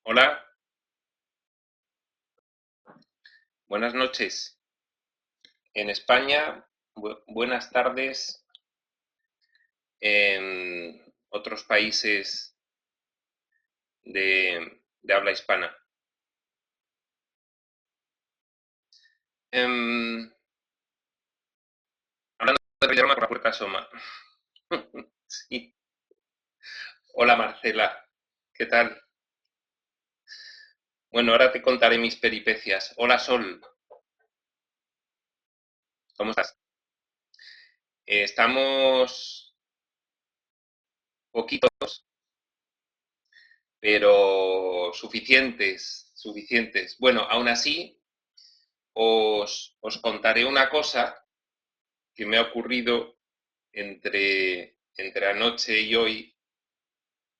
Hola, buenas noches. En España, buenas tardes. En otros países de habla hispana. Em, Hablando de Villarma, por la puerta asoma. Sí. Hola Marcela, ¿qué tal? Bueno, ahora te contaré mis peripecias. Hola Sol, ¿cómo estás? Estamos poquitos, pero suficientes, suficientes. Bueno, aún así, os contaré una cosa que me ha ocurrido entre anoche y hoy.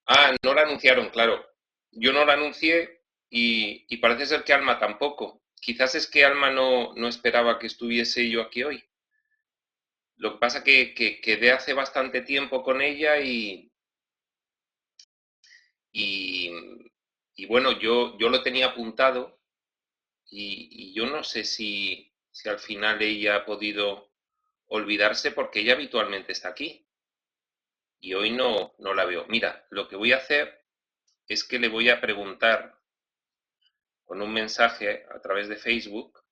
Ah, no la anunciaron, claro. Yo no la anuncié y parece ser que Alma tampoco. Quizás es que Alma no esperaba que estuviese yo aquí hoy. Lo que pasa que quedé hace bastante tiempo con ella y, y bueno, yo lo tenía apuntado y yo no sé si al final ella ha podido olvidarse porque ella habitualmente está aquí y hoy no la veo. Mira, lo que voy a hacer es que le voy a preguntar con un mensaje a través de Facebook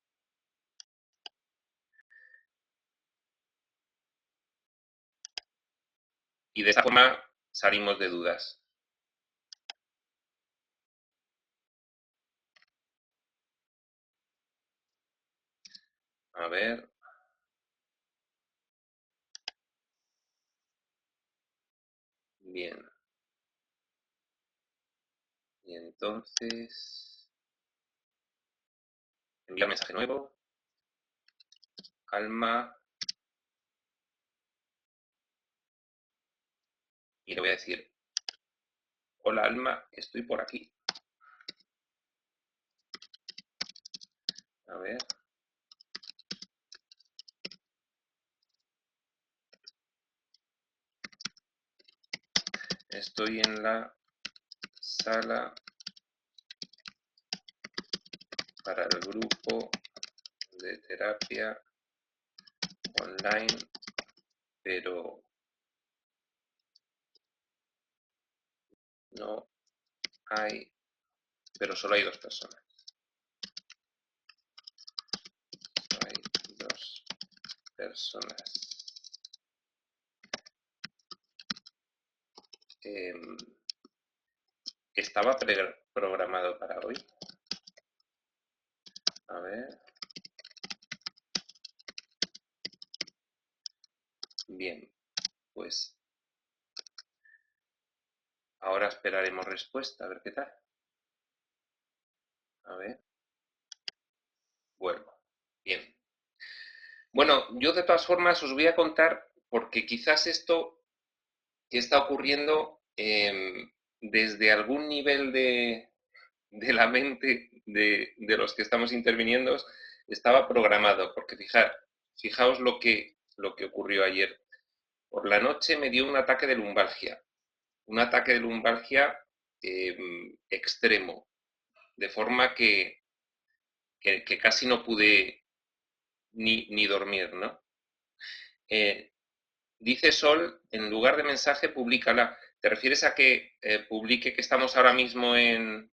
y de esta forma salimos de dudas. A ver, bien. Y entonces, enviar mensaje nuevo, Alma, y le voy a decir, hola Alma, estoy por aquí. A ver, estoy en la sala para el grupo de terapia online, pero no hay, pero solo hay dos personas. Hay dos personas. Eh, Estaba programado para hoy. A ver. Bien, pues ahora esperaremos respuesta, a ver qué tal. A ver, vuelvo. Bien. Bueno, yo de todas formas os voy a contar, porque quizás esto que está ocurriendo desde algún nivel de la mente de los que estamos interviniendo estaba programado, porque fijaos lo que ocurrió ayer. Por la noche me dio un ataque de lumbalgia extremo, de forma que casi no pude ni dormir, ¿no? Eh, Dice Sol, en lugar de mensaje, públicala. ¿Te refieres a que publique que estamos ahora mismo en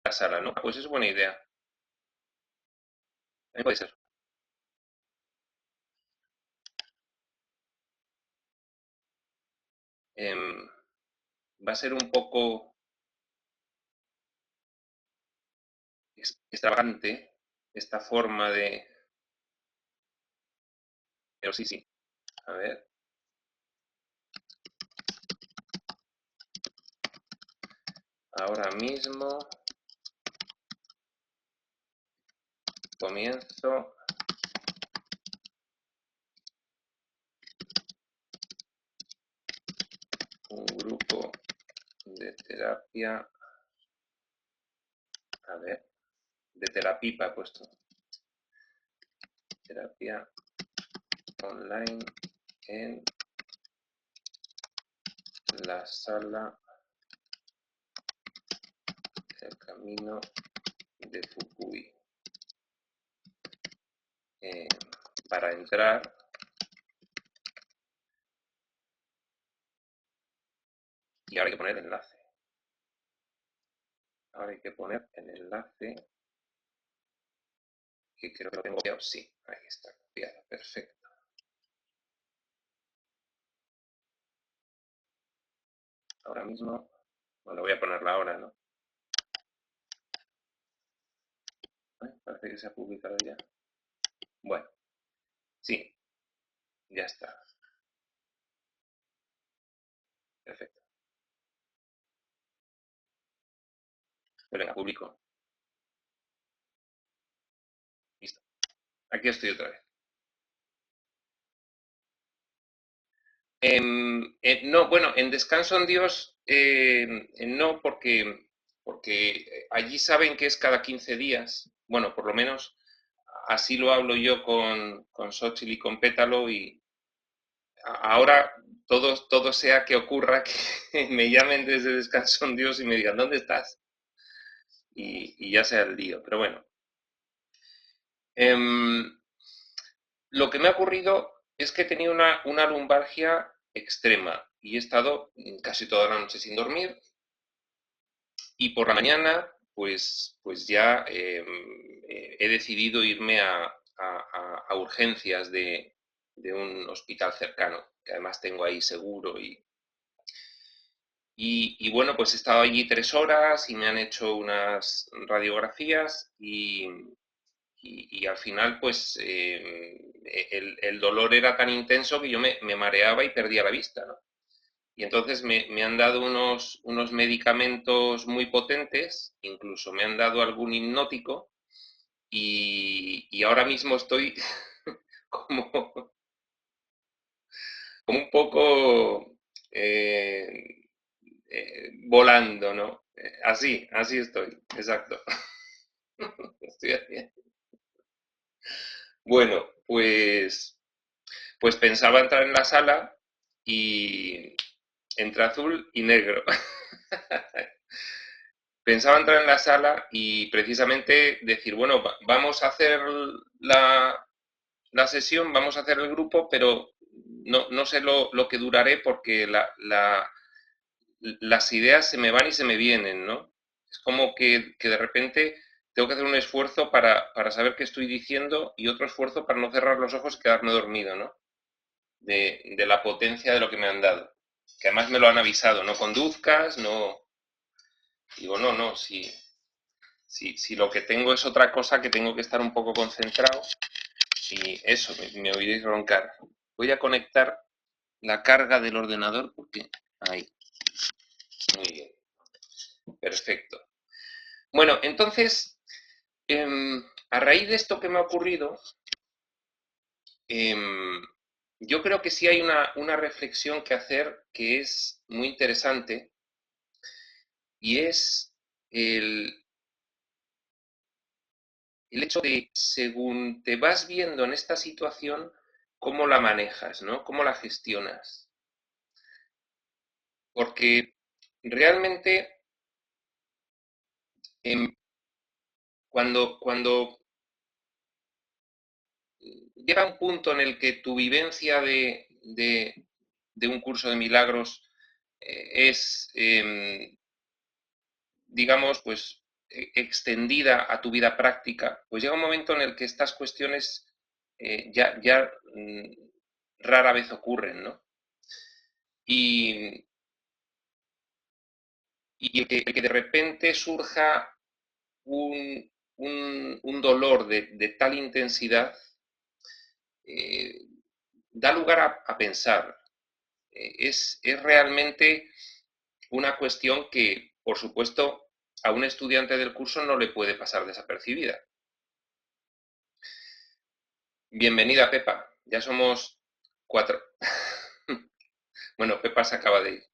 la sala, no? Pues es buena idea. Puede ser. Em, Va a ser un poco extravagante esta forma de... Pero sí, sí. A ver. Ahora mismo comienzo un grupo de terapia. A ver. De terapipa he puesto. Terapia online en la sala el camino de Fukui. Para entrar, y ahora hay que poner el enlace. Ahora hay que poner el enlace, que creo que lo tengo copiado. Sí, ahí está copiado, perfecto. Ahora mismo, bueno, voy a ponerla ahora, ¿no? Parece que se ha publicado ya. Bueno, sí, ya está. Perfecto. Pues venga, publico. Listo. Aquí estoy otra vez. No, bueno, en Descanso en Dios no, porque allí saben que es cada 15 días. Bueno, por lo menos así lo hablo yo con Xochitl y con Pétalo, y ahora todo sea que ocurra que me llamen desde Descanso en Dios y me digan, ¿dónde estás? Y ya sea el lío, pero bueno. Lo que me ha ocurrido es que he tenido una lumbalgia extrema y he estado casi toda la noche sin dormir, y por la mañana pues ya he decidido irme a urgencias de un hospital cercano, que además tengo ahí seguro, y bueno, pues he estado allí 3 horas y me han hecho unas radiografías, y al final pues el dolor era tan intenso que yo me mareaba y perdía la vista, ¿no? Y entonces me han dado unos medicamentos muy potentes, incluso me han dado algún hipnótico, y ahora mismo estoy como, como un poco volando, ¿no? Así estoy, exacto. Estoy así. Bueno, pues pensaba entrar en la sala y entre azul y negro. Pensaba entrar en la sala y precisamente decir, bueno, vamos a hacer la sesión, vamos a hacer el grupo, pero no sé lo que duraré, porque las ideas se me van y se me vienen, ¿no? Es como que de repente tengo que hacer un esfuerzo para saber qué estoy diciendo, y otro esfuerzo para no cerrar los ojos y quedarme dormido, ¿no? De la potencia de lo que me han dado. Que además me lo han avisado, no conduzcas, no. Digo, no, si lo que tengo es otra cosa, que tengo que estar un poco concentrado, y eso, me oiréis roncar. Voy a conectar la carga del ordenador porque... Ahí, muy bien, perfecto. Bueno, entonces, a raíz de esto que me ha ocurrido, yo creo que sí hay una reflexión que hacer que es muy interesante, y es el hecho de, según te vas viendo en esta situación, cómo la manejas, ¿no? Cómo la gestionas. Porque realmente cuando llega un punto en el que tu vivencia de un curso de milagros es, digamos, pues extendida a tu vida práctica, pues llega un momento en el que estas cuestiones ya rara vez ocurren, ¿no? Y, y el que de repente surja un dolor de tal intensidad eh, da lugar a pensar. Es realmente una cuestión que, por supuesto, a un estudiante del curso no le puede pasar desapercibida. Bienvenida, Pepa. Ya somos 4. Bueno, Pepa se acaba de ir.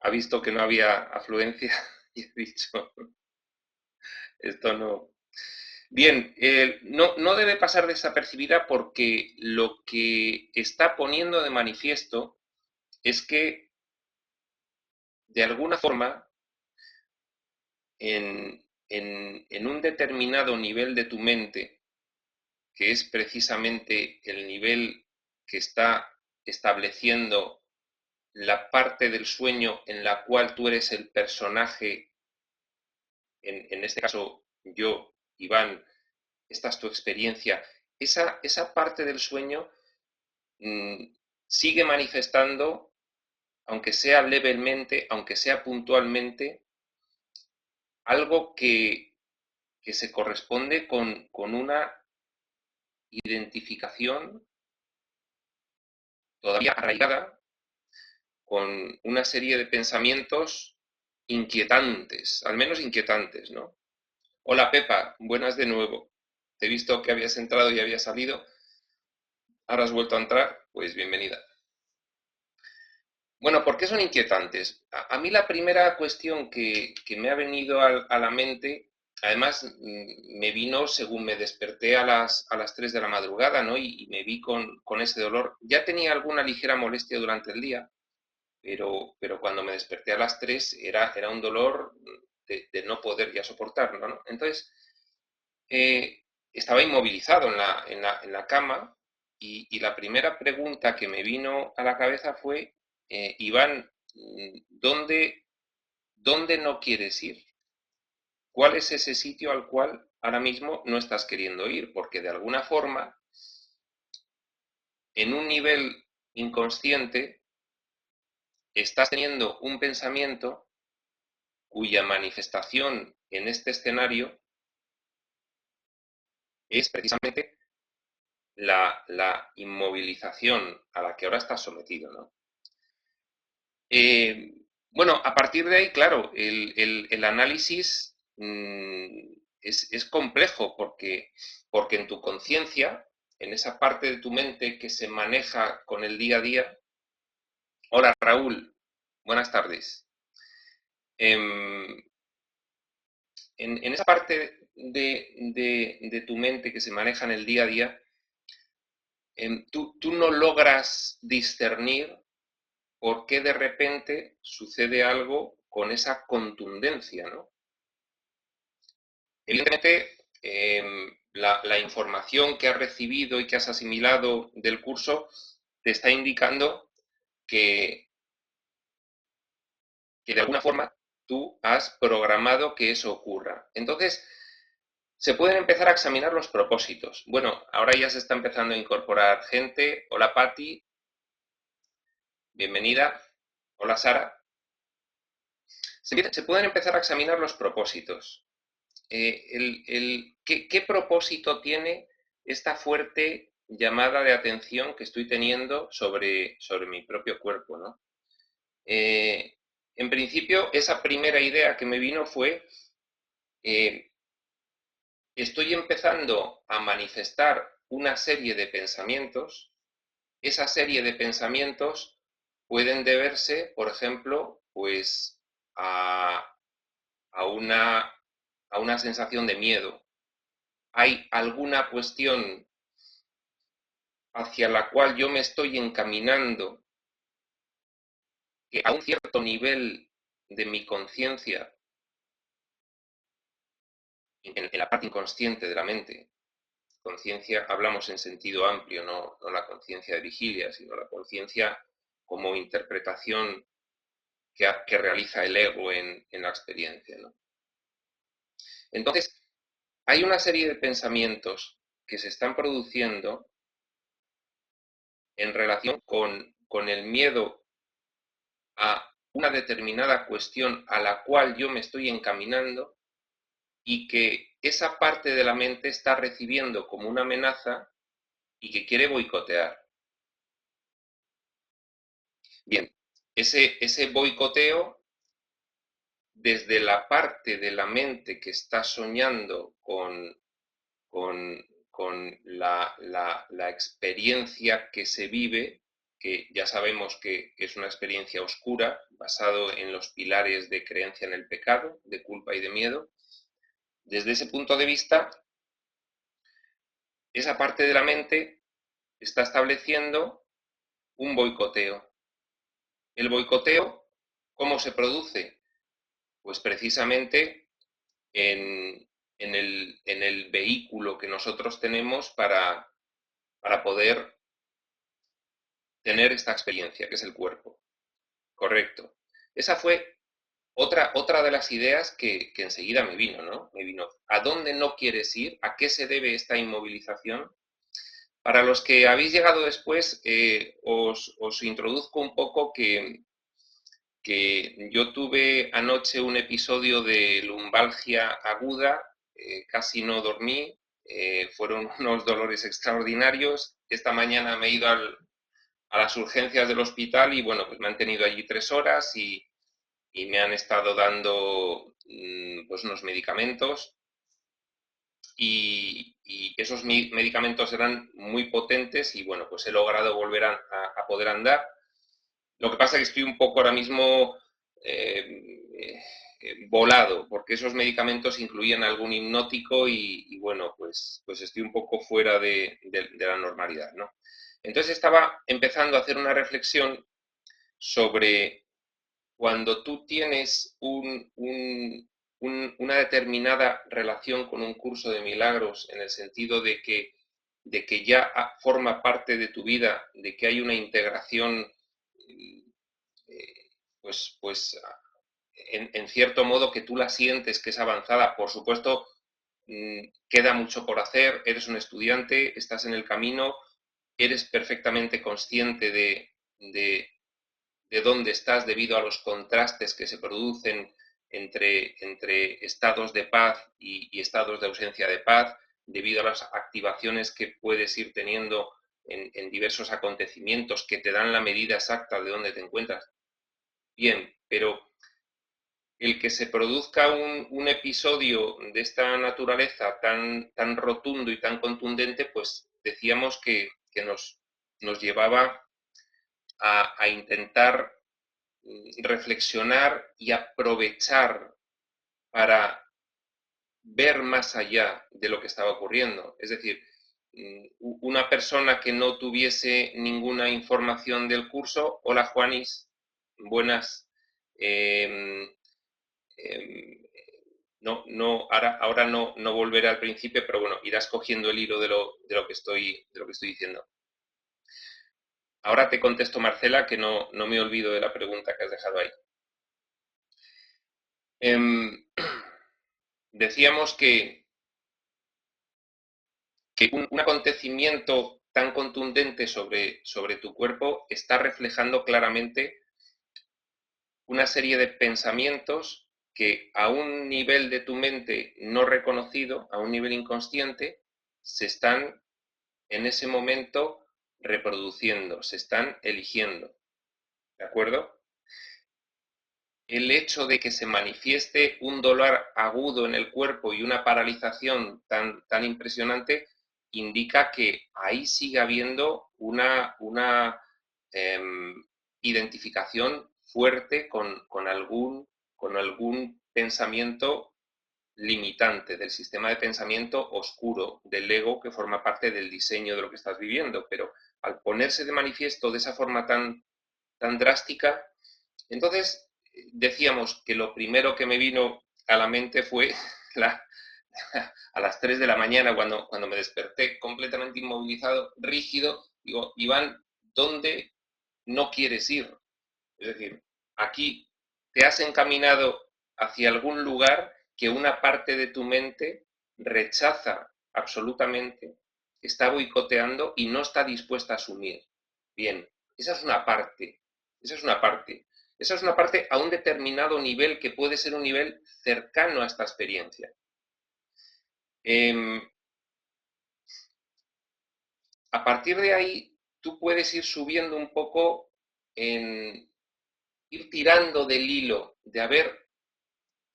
Ha visto que no había afluencia y ha dicho, esto no. Bien, no debe pasar desapercibida, porque lo que está poniendo de manifiesto es que, de alguna forma, en un determinado nivel de tu mente, que es precisamente el nivel que está estableciendo la parte del sueño en la cual tú eres el personaje, en este caso yo, Iván, esta es tu experiencia, esa parte del sueño sigue manifestando, aunque sea levemente, aunque sea puntualmente, algo que se corresponde con una identificación todavía arraigada con una serie de pensamientos inquietantes, al menos inquietantes, ¿no? Hola Pepa, buenas de nuevo. Te he visto que habías entrado y habías salido. Ahora has vuelto a entrar, pues bienvenida. Bueno, ¿por qué son inquietantes? A mí la primera cuestión que me ha venido a la mente, además me vino según me desperté a las 3 de la madrugada, ¿no? Y me vi con ese dolor. Ya tenía alguna ligera molestia durante el día, pero cuando me desperté a las 3 era un dolor de no poder ya soportarlo, ¿no? Entonces, estaba inmovilizado en la cama y la primera pregunta que me vino a la cabeza fue, Iván, ¿dónde no quieres ir? ¿Cuál es ese sitio al cual ahora mismo no estás queriendo ir? Porque de alguna forma, en un nivel inconsciente, estás teniendo un pensamiento cuya manifestación en este escenario es precisamente la inmovilización a la que ahora estás sometido, ¿no? Bueno, a partir de ahí, claro, el análisis es complejo porque en tu conciencia, en esa parte de tu mente que se maneja con el día a día. Hola Raúl, buenas tardes. Em, en esa parte de tu mente que se maneja en el día a día, tú no logras discernir por qué de repente sucede algo con esa contundencia, ¿no? Evidentemente, la información que has recibido y que has asimilado del curso te está indicando que de alguna forma tú has programado que eso ocurra. Entonces, se pueden empezar a examinar los propósitos. Bueno, ahora ya se está empezando a incorporar gente. Hola Patti, bienvenida. Hola Sara. Se pueden empezar a examinar los propósitos. ¿Qué propósito tiene esta fuerte llamada de atención que estoy teniendo sobre mi propio cuerpo, ¿no? En principio, esa primera idea que me vino fue, estoy empezando a manifestar una serie de pensamientos. Esa serie de pensamientos pueden deberse, por ejemplo, pues a una sensación de miedo. Hay alguna cuestión hacia la cual yo me estoy encaminando, que a un cierto nivel de mi conciencia, en la parte inconsciente de la mente, conciencia hablamos en sentido amplio, no la conciencia de vigilia, sino la conciencia como interpretación que realiza el ego en la experiencia, ¿no? Entonces, hay una serie de pensamientos que se están produciendo en relación con el miedo a una determinada cuestión a la cual yo me estoy encaminando y que esa parte de la mente está recibiendo como una amenaza y que quiere boicotear. Bien, ese boicoteo desde la parte de la mente que está soñando con, con la experiencia que se vive, que ya sabemos que es una experiencia oscura, basado en los pilares de creencia en el pecado, de culpa y de miedo. Desde ese punto de vista, esa parte de la mente está estableciendo un boicoteo. El boicoteo, ¿cómo se produce? Pues precisamente en el vehículo que nosotros tenemos para poder tener esta experiencia, que es el cuerpo. Correcto. Esa fue otra de las ideas que enseguida me vino, ¿no? Me vino, ¿a dónde no quieres ir? ¿A qué se debe esta inmovilización? Para los que habéis llegado después, os introduzco un poco que yo tuve anoche un episodio de lumbalgia aguda, casi no dormí, fueron unos dolores extraordinarios. Esta mañana me he ido a las urgencias del hospital y bueno, pues me han tenido allí 3 horas y me han estado dando pues unos medicamentos y esos medicamentos eran muy potentes y bueno, pues he logrado volver a poder andar. Lo que pasa es que estoy un poco ahora mismo volado, porque esos medicamentos incluían algún hipnótico y bueno, pues estoy un poco fuera de la normalidad, ¿no? Entonces estaba empezando a hacer una reflexión sobre cuando tú tienes una determinada relación con un curso de milagros, en el sentido de que ya forma parte de tu vida, de que hay una integración, pues en cierto modo que tú la sientes que es avanzada. Por supuesto, queda mucho por hacer, eres un estudiante, estás en el camino, eres perfectamente consciente de dónde estás debido a los contrastes que se producen entre estados de paz y estados de ausencia de paz, debido a las activaciones que puedes ir teniendo en diversos acontecimientos que te dan la medida exacta de dónde te encuentras. Bien, pero el que se produzca un episodio de esta naturaleza tan rotundo y tan contundente, pues decíamos que nos llevaba a intentar reflexionar y aprovechar para ver más allá de lo que estaba ocurriendo. Es decir, una persona que no tuviese ninguna información del curso, hola Juanis, buenas, eh, eh, ahora no volveré al principio, pero bueno, irás cogiendo el hilo de lo que estoy diciendo. Ahora te contesto, Marcela, que no me olvido de la pregunta que has dejado ahí. Decíamos que un acontecimiento tan contundente sobre tu cuerpo está reflejando claramente una serie de pensamientos que a un nivel de tu mente no reconocido, a un nivel inconsciente, se están en ese momento reproduciendo, se están eligiendo. ¿De acuerdo? El hecho de que se manifieste un dolor agudo en el cuerpo y una paralización tan impresionante indica que ahí sigue habiendo una identificación fuerte con algún pensamiento limitante del sistema de pensamiento oscuro del ego que forma parte del diseño de lo que estás viviendo. Pero al ponerse de manifiesto de esa forma tan drástica, entonces decíamos que lo primero que me vino a la mente fue a las 3 de la mañana cuando me desperté completamente inmovilizado, rígido, digo, Iván, ¿dónde no quieres ir? Es decir, aquí te has encaminado hacia algún lugar que una parte de tu mente rechaza absolutamente, está boicoteando y no está dispuesta a asumir. Bien, esa es una parte, esa es una parte. Esa es una parte a un determinado nivel que puede ser un nivel cercano a esta experiencia. A partir de ahí, tú puedes ir subiendo un poco, ir tirando del hilo, de haber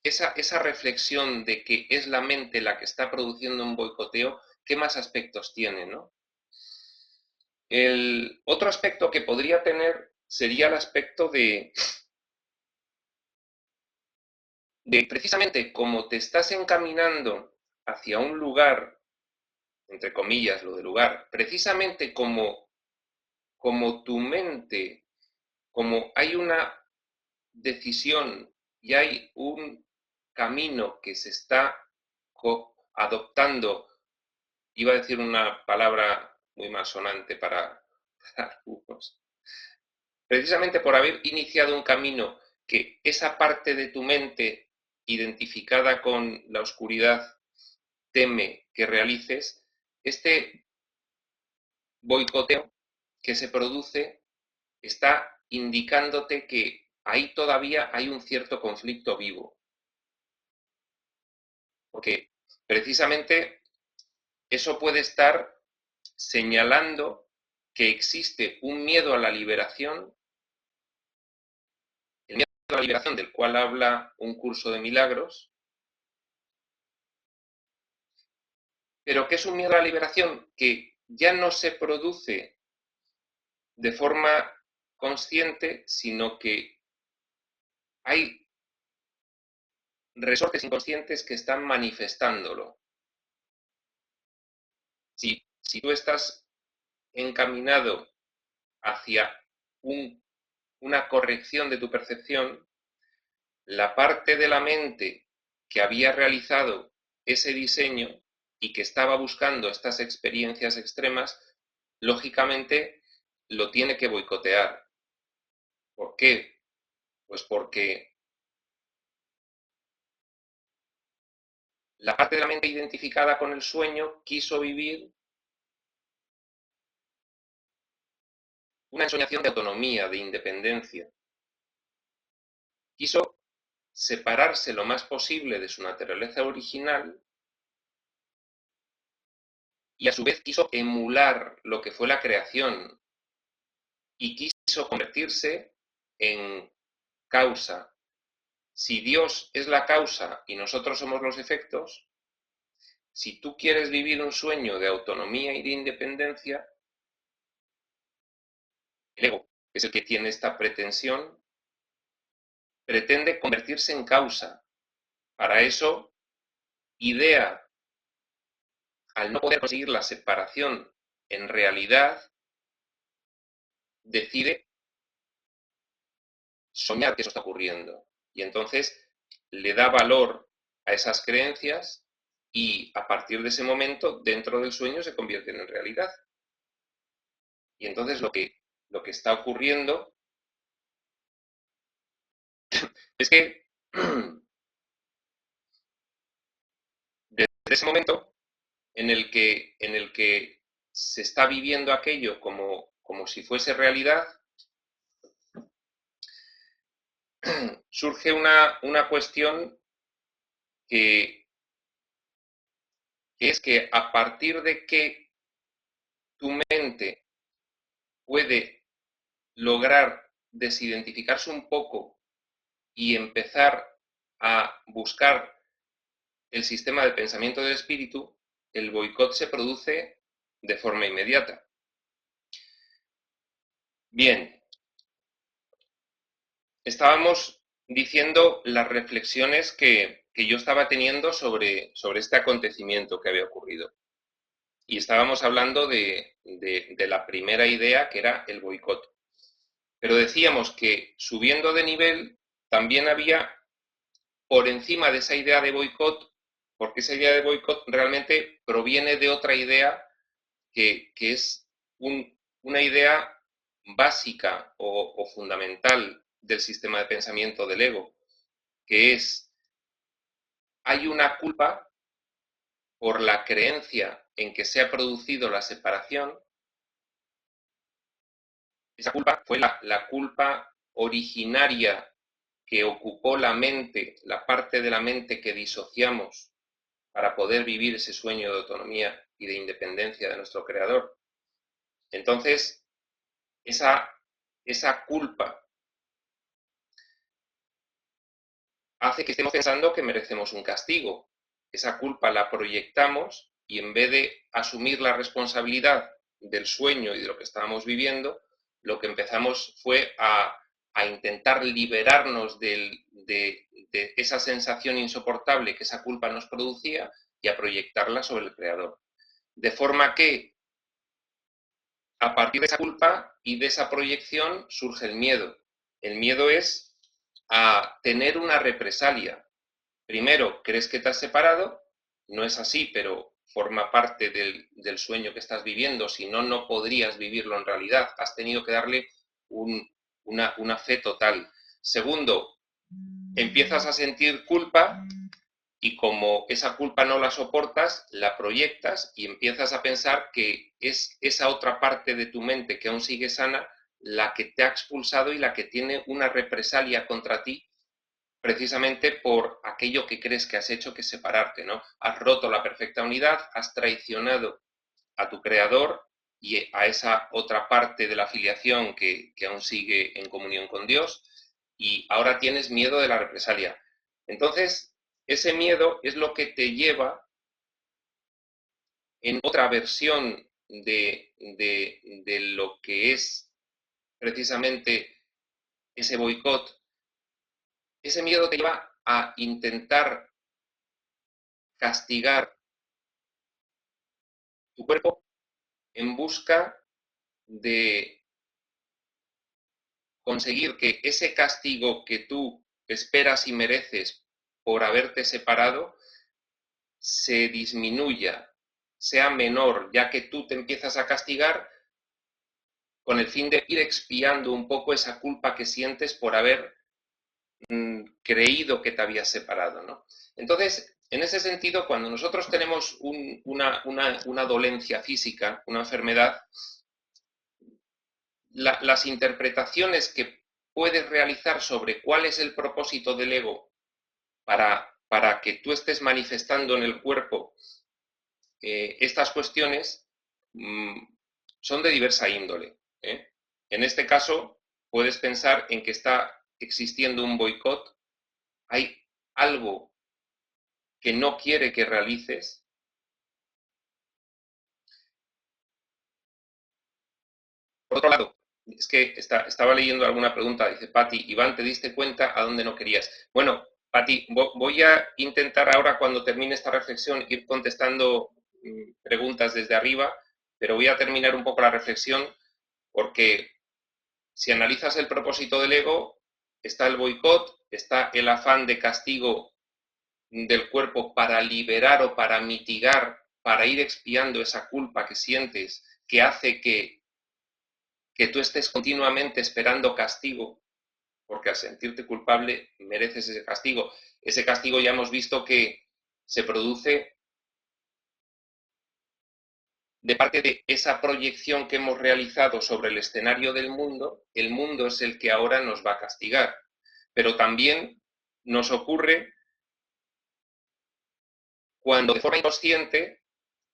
esa reflexión de que es la mente la que está produciendo un boicoteo, ¿qué más aspectos tiene, no? El otro aspecto que podría tener sería el aspecto de precisamente como te estás encaminando hacia un lugar, entre comillas, lo de lugar, precisamente como tu mente, como hay una decisión y hay un camino que se está adoptando, iba a decir una palabra muy malsonante para algunos, precisamente por haber iniciado un camino que esa parte de tu mente identificada con la oscuridad teme que realices, este boicoteo que se produce está indicándote que ahí todavía hay un cierto conflicto vivo. Porque precisamente eso puede estar señalando que existe un miedo a la liberación, el miedo a la liberación del cual habla un curso de milagros, pero que es un miedo a la liberación que ya no se produce de forma consciente, sino que hay resortes inconscientes que están manifestándolo. Si tú estás encaminado hacia una corrección de tu percepción, la parte de la mente que había realizado ese diseño y que estaba buscando estas experiencias extremas, lógicamente lo tiene que boicotear. ¿Por qué? Pues porque la parte de la mente identificada con el sueño quiso vivir una ensoñación de autonomía, de independencia. Quiso separarse lo más posible de su naturaleza original y a su vez quiso emular lo que fue la creación y quiso convertirse en causa. Si Dios es la causa y nosotros somos los efectos, si tú quieres vivir un sueño de autonomía y de independencia, el ego, que es el que tiene esta pretensión, pretende convertirse en causa. Para eso, idea, al no poder conseguir la separación en realidad, decide soñar que eso está ocurriendo. Y entonces le da valor a esas creencias y a partir de ese momento, dentro del sueño, se convierten en realidad. Y entonces lo que está ocurriendo es que desde ese momento en el que se está viviendo aquello como si fuese realidad, surge una cuestión que es que a partir de que tu mente puede lograr desidentificarse un poco y empezar a buscar el sistema de pensamiento del espíritu, el boicot se produce de forma inmediata. Bien, estábamos diciendo las reflexiones que yo estaba teniendo sobre este acontecimiento que había ocurrido. Y estábamos hablando de la primera idea, que era el boicot. Pero decíamos que subiendo de nivel también había por encima de esa idea de boicot, porque esa idea de boicot realmente proviene de otra idea que es una idea básica o fundamental del sistema de pensamiento del ego, que es, hay una culpa por la creencia en que se ha producido la separación. Esa culpa fue la culpa originaria que ocupó la mente, la parte de la mente que disociamos para poder vivir ese sueño de autonomía y de independencia de nuestro creador. Entonces, esa culpa hace que estemos pensando que merecemos un castigo. Esa culpa la proyectamos y en vez de asumir la responsabilidad del sueño y de lo que estábamos viviendo, lo que empezamos fue a intentar liberarnos de esa sensación insoportable que esa culpa nos producía y a proyectarla sobre el creador. De forma que a partir de esa culpa y de esa proyección surge el miedo. El miedo es a tener una represalia. primero crees que te has separado, no es así, pero forma parte del sueño que estás viviendo, si no, no podrías vivirlo en realidad. Has tenido que darle una fe total. Segundo, empiezas a sentir culpa y como esa culpa no la soportas, la proyectas y empiezas a pensar que es esa otra parte de tu mente que aún sigue sana la que te ha expulsado y la que tiene una represalia contra ti precisamente por aquello que crees que has hecho, que es separarte, ¿no? Has roto la perfecta unidad, has traicionado a tu creador y a esa otra parte de la filiación que aún sigue en comunión con Dios y ahora tienes miedo de la represalia. Entonces, ese miedo es lo que te lleva en otra versión de lo que es precisamente ese boicot. Ese miedo te lleva a intentar castigar tu cuerpo en busca de conseguir que ese castigo que tú esperas y mereces por haberte separado se disminuya, sea menor, ya que tú te empiezas a castigar con el fin de ir expiando un poco esa culpa que sientes por haber creído que te habías separado, ¿no? Entonces, en ese sentido, cuando nosotros tenemos una dolencia física, una enfermedad, las interpretaciones que puedes realizar sobre cuál es el propósito del ego para que tú estés manifestando en el cuerpo estas cuestiones son de diversa índole. En este caso, puedes pensar en que está existiendo un boicot, hay algo que no quiere que realices. Por otro lado, es que estaba leyendo alguna pregunta, dice Patti, Iván, ¿te diste cuenta a dónde no querías? Bueno, Patti, voy a intentar ahora, cuando termine esta reflexión, ir contestando preguntas desde arriba, pero voy a terminar un poco la reflexión porque si analizas el propósito del ego, está el boicot, está el afán de castigo del cuerpo para liberar o para mitigar, para ir expiando esa culpa que sientes, que hace que tú estés continuamente esperando castigo, porque al sentirte culpable mereces ese castigo. Ese castigo ya hemos visto que se produce de parte de esa proyección que hemos realizado sobre el escenario del mundo, el mundo es el que ahora nos va a castigar. Pero también nos ocurre cuando de forma inconsciente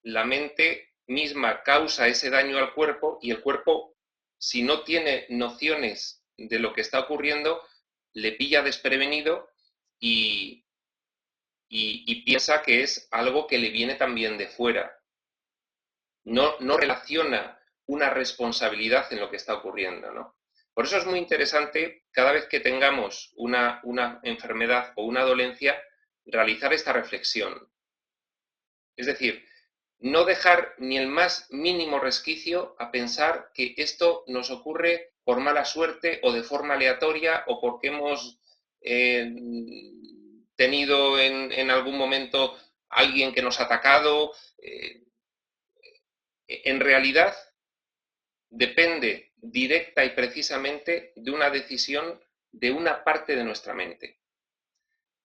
la mente misma causa ese daño al cuerpo y el cuerpo, si no tiene nociones de lo que está ocurriendo, le pilla desprevenido y, y piensa que es algo que le viene también de fuera. No relaciona una responsabilidad en lo que está ocurriendo, ¿no? Por eso es muy interesante, cada vez que tengamos una enfermedad o una dolencia, realizar esta reflexión. Es decir, no dejar ni el más mínimo resquicio a pensar que esto nos ocurre por mala suerte o de forma aleatoria o porque hemos tenido en algún momento alguien que nos ha atacado. En realidad depende directa y precisamente de una decisión de una parte de nuestra mente.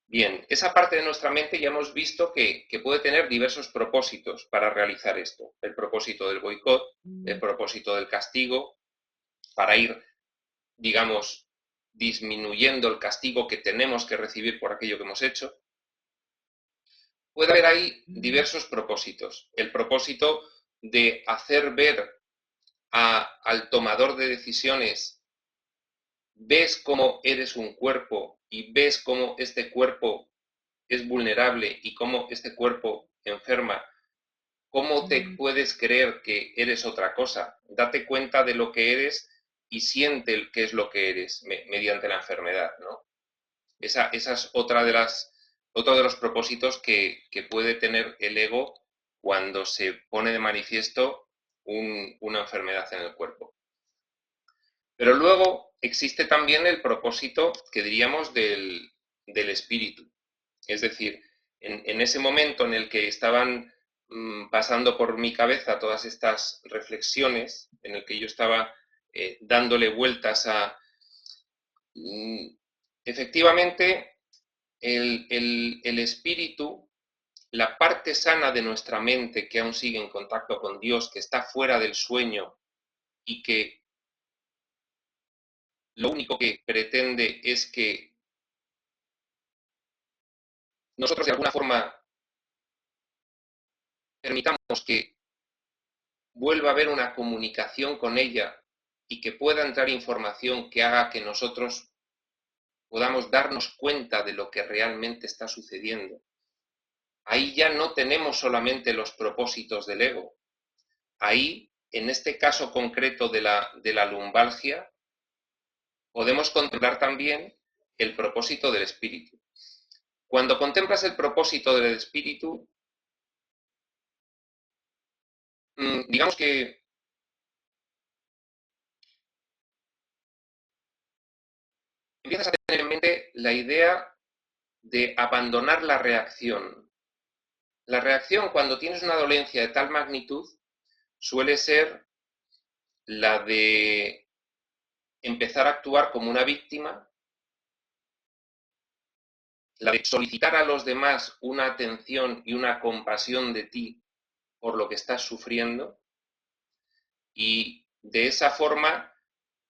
Bien, esa parte de nuestra mente ya hemos visto que puede tener diversos propósitos para realizar esto. El propósito del boicot, el propósito del castigo, para ir, digamos, disminuyendo el castigo que tenemos que recibir por aquello que hemos hecho. Puede haber ahí diversos propósitos. El propósito de hacer ver al tomador de decisiones, ves cómo eres un cuerpo y ves cómo este cuerpo es vulnerable y cómo este cuerpo enferma, ¿cómo te puedes creer que eres otra cosa? Date cuenta de lo que eres y siente qué es lo que eres mediante la enfermedad, ¿no? Esa es otro de los propósitos que puede tener el ego cuando se pone de manifiesto una enfermedad en el cuerpo. Pero luego existe también el propósito que diríamos del espíritu. Es decir, en ese momento en el que estaban pasando por mi cabeza todas estas reflexiones, en el que yo estaba dándole vueltas a... efectivamente, el espíritu, la parte sana de nuestra mente que aún sigue en contacto con Dios, que está fuera del sueño y que lo único que pretende es que nosotros de alguna forma permitamos que vuelva a haber una comunicación con ella y que pueda entrar información que haga que nosotros podamos darnos cuenta de lo que realmente está sucediendo. Ahí ya no tenemos solamente los propósitos del ego. Ahí, en este caso concreto de la lumbalgia, podemos contemplar también el propósito del espíritu. Cuando contemplas el propósito del espíritu, digamos que empiezas a tener en mente la idea de abandonar la reacción. La reacción, cuando tienes una dolencia de tal magnitud, suele ser la de empezar a actuar como una víctima, la de solicitar a los demás una atención y una compasión de ti por lo que estás sufriendo, y de esa forma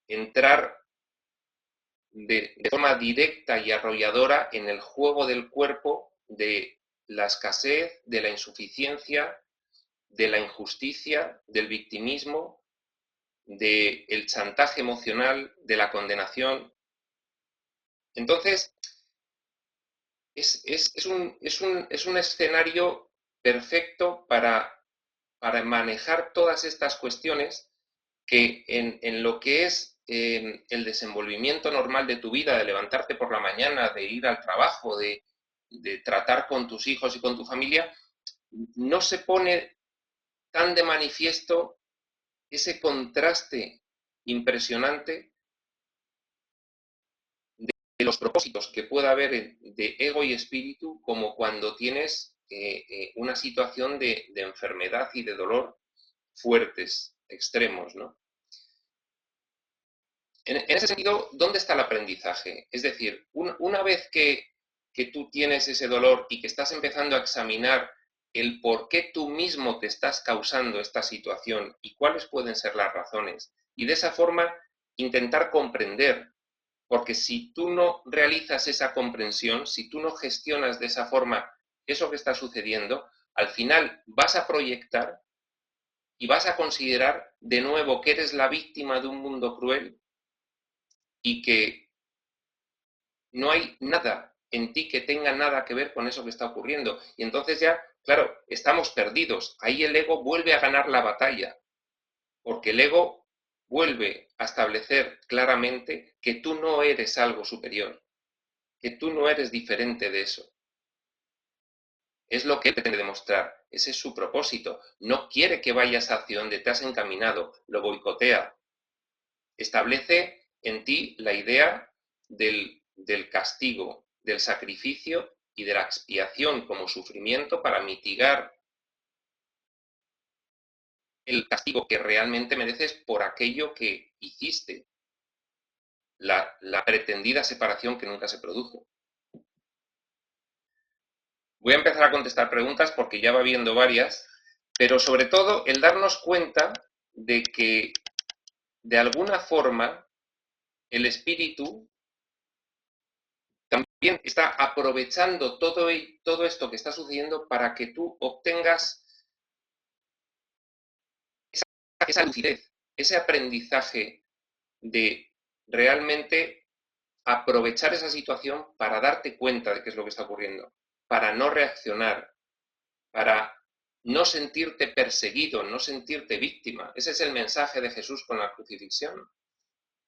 entrar de forma directa y arrolladora en el juego del cuerpo de la escasez, de la insuficiencia, de la injusticia, del victimismo, del chantaje emocional, de la condenación. Entonces, es un escenario perfecto para manejar todas estas cuestiones que en lo que es el desenvolvimiento normal de tu vida, de levantarte por la mañana, de ir al trabajo, de tratar con tus hijos y con tu familia, no se pone tan de manifiesto ese contraste impresionante de los propósitos que pueda haber de ego y espíritu, como cuando tienes una situación de enfermedad y de dolor fuertes, extremos, ¿no? En ese sentido, ¿dónde está el aprendizaje? Es decir, una vez que tú tienes ese dolor y que estás empezando a examinar el por qué tú mismo te estás causando esta situación y cuáles pueden ser las razones, y de esa forma intentar comprender, porque si tú no realizas esa comprensión, si tú no gestionas de esa forma eso que está sucediendo, al final vas a proyectar y vas a considerar de nuevo que eres la víctima de un mundo cruel y que no hay nada en ti que tenga nada que ver con eso que está ocurriendo. Y entonces ya, claro, estamos perdidos. Ahí el ego vuelve a ganar la batalla, porque el ego vuelve a establecer claramente que tú no eres algo superior, que tú no eres diferente de eso. Es lo que él pretende demostrar. Ese es su propósito. No quiere que vayas hacia donde te has encaminado, lo boicotea. Establece en ti la idea del castigo, del sacrificio y de la expiación como sufrimiento para mitigar el castigo que realmente mereces por aquello que hiciste, la pretendida separación que nunca se produjo. Voy a empezar a contestar preguntas porque ya va habiendo varias, pero sobre todo el darnos cuenta de que de alguna forma el espíritu también está aprovechando todo esto que está sucediendo para que tú obtengas esa lucidez, ese aprendizaje de realmente aprovechar esa situación para darte cuenta de qué es lo que está ocurriendo, para no reaccionar, para no sentirte perseguido, no sentirte víctima. Ese es el mensaje de Jesús con la crucifixión.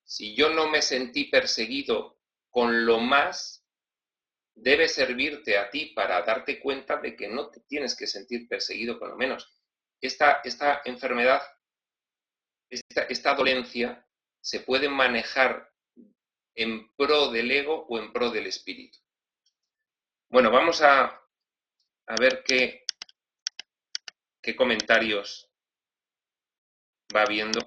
Si yo no me sentí perseguido con lo más, debe servirte a ti para darte cuenta de que no te tienes que sentir perseguido con lo menos. Esta enfermedad, esta dolencia, se puede manejar en pro del ego o en pro del espíritu. Bueno, vamos a ver qué comentarios va viendo.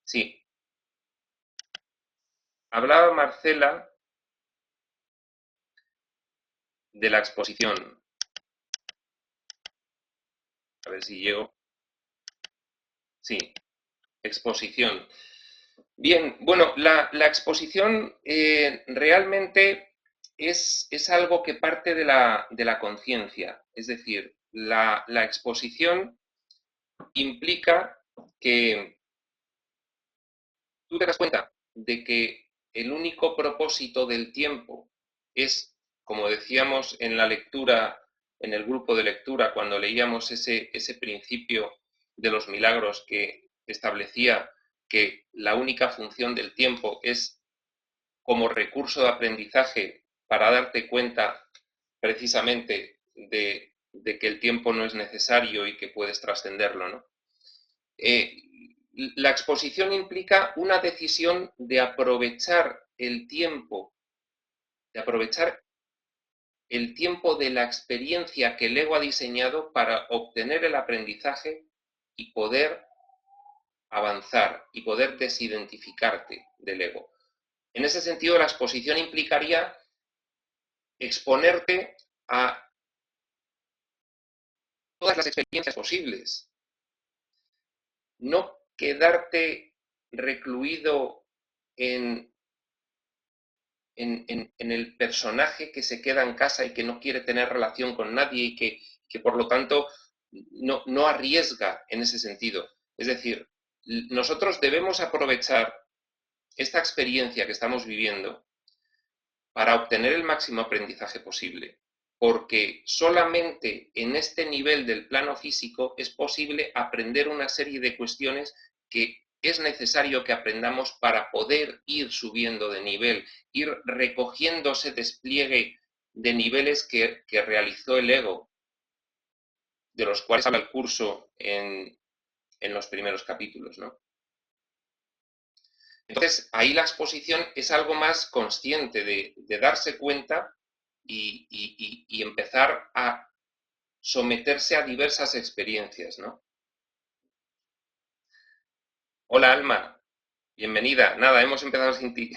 Sí. Hablaba Marcela de la exposición. A ver si llego. Sí, exposición. Bien, bueno, la exposición realmente es algo que parte de la conciencia. Es decir, la exposición implica que tú te das cuenta de que el único propósito del tiempo es, como decíamos en la lectura, en el grupo de lectura, cuando leíamos ese principio de los milagros que establecía que la única función del tiempo es como recurso de aprendizaje para darte cuenta precisamente de que el tiempo no es necesario y que puedes trascenderlo, ¿no? La exposición implica una decisión de aprovechar el tiempo, de aprovechar el tiempo de la experiencia que el ego ha diseñado para obtener el aprendizaje y poder avanzar y poder desidentificarte del ego. En ese sentido, la exposición implicaría exponerte a todas las experiencias posibles, no quedarte recluido en el personaje que se queda en casa y que no quiere tener relación con nadie y que por lo tanto no arriesga en ese sentido. Es decir, nosotros debemos aprovechar esta experiencia que estamos viviendo para obtener el máximo aprendizaje posible, porque solamente en este nivel del plano físico es posible aprender una serie de cuestiones que es necesario que aprendamos para poder ir subiendo de nivel, ir recogiendo ese despliegue de niveles que realizó el ego, de los cuales habla el curso en los primeros capítulos, ¿no? Entonces, ahí la exposición es algo más consciente de darse cuenta y empezar a someterse a diversas experiencias, ¿no? Hola, Alma, bienvenida. Nada, hemos empezado sin ti.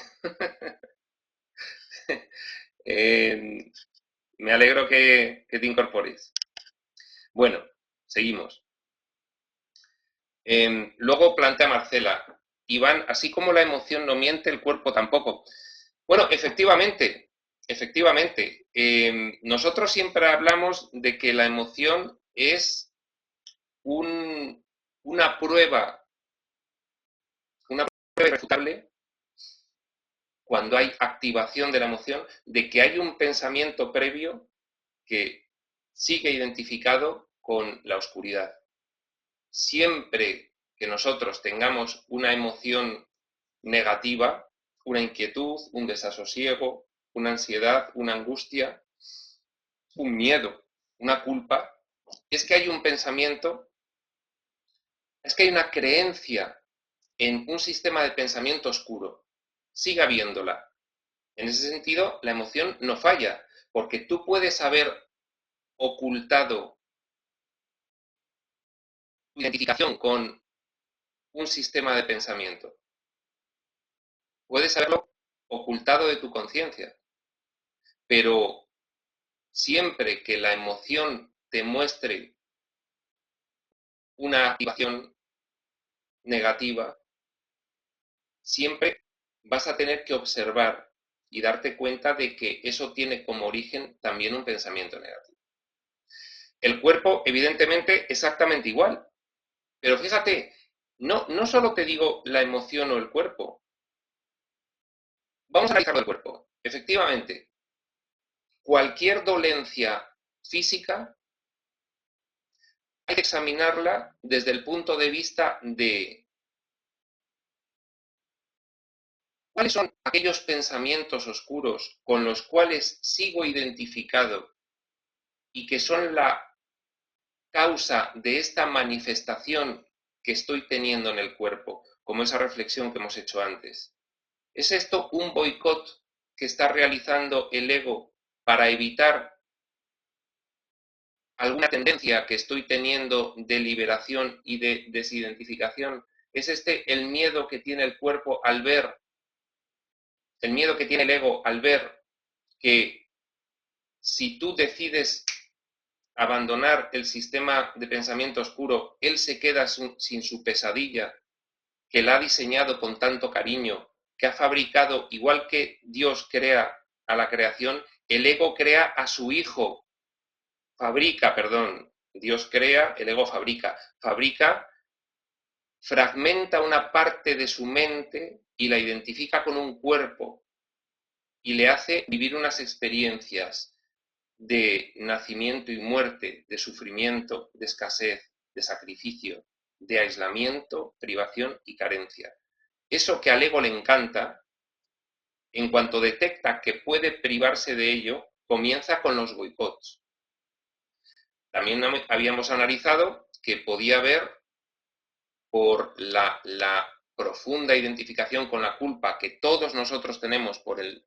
Me alegro que te incorpores. Bueno, seguimos. Luego plantea Marcela, Iván, así como la emoción no miente, el cuerpo tampoco. Bueno, efectivamente, nosotros siempre hablamos de que la emoción es una prueba irrefutable cuando hay activación de la emoción, de que hay un pensamiento previo que sigue identificado con la oscuridad. Siempre que nosotros tengamos una emoción negativa, una inquietud, un desasosiego, una ansiedad, una angustia, un miedo, una culpa, es que hay un pensamiento, es que hay una creencia en un sistema de pensamiento oscuro. Siga viéndola. En ese sentido, la emoción no falla, porque tú puedes haber ocultado tu identificación con un sistema de pensamiento. Puedes haberlo ocultado de tu conciencia, pero siempre que la emoción te muestre una activación negativa, siempre vas a tener que observar y darte cuenta de que eso tiene como origen también un pensamiento negativo. El cuerpo, evidentemente, exactamente igual. Pero fíjate, no solo te digo la emoción o el cuerpo. Vamos a analizarlo del cuerpo. Efectivamente, cualquier dolencia física hay que examinarla desde el punto de vista de cuáles son aquellos pensamientos oscuros con los cuales sigo identificado y que son la causa de esta manifestación que estoy teniendo en el cuerpo, como esa reflexión que hemos hecho antes. ¿Es esto un boicot que está realizando el ego para evitar alguna tendencia que estoy teniendo de liberación y de desidentificación? ¿Es este el miedo que tiene el cuerpo al ver, el miedo que tiene el ego al ver que si tú decides abandonar el sistema de pensamiento oscuro, él se queda sin su pesadilla, que la ha diseñado con tanto cariño, que ha fabricado, igual que Dios crea a la creación, el ego crea a su hijo, Dios crea, el ego fabrica, fragmenta una parte de su mente y la identifica con un cuerpo y le hace vivir unas experiencias de nacimiento y muerte, de sufrimiento, de escasez, de sacrificio, de aislamiento, privación y carencia. Eso que al ego le encanta, en cuanto detecta que puede privarse de ello, comienza con los boicots. También habíamos analizado que podía haber, por la profunda identificación con la culpa que todos nosotros tenemos por el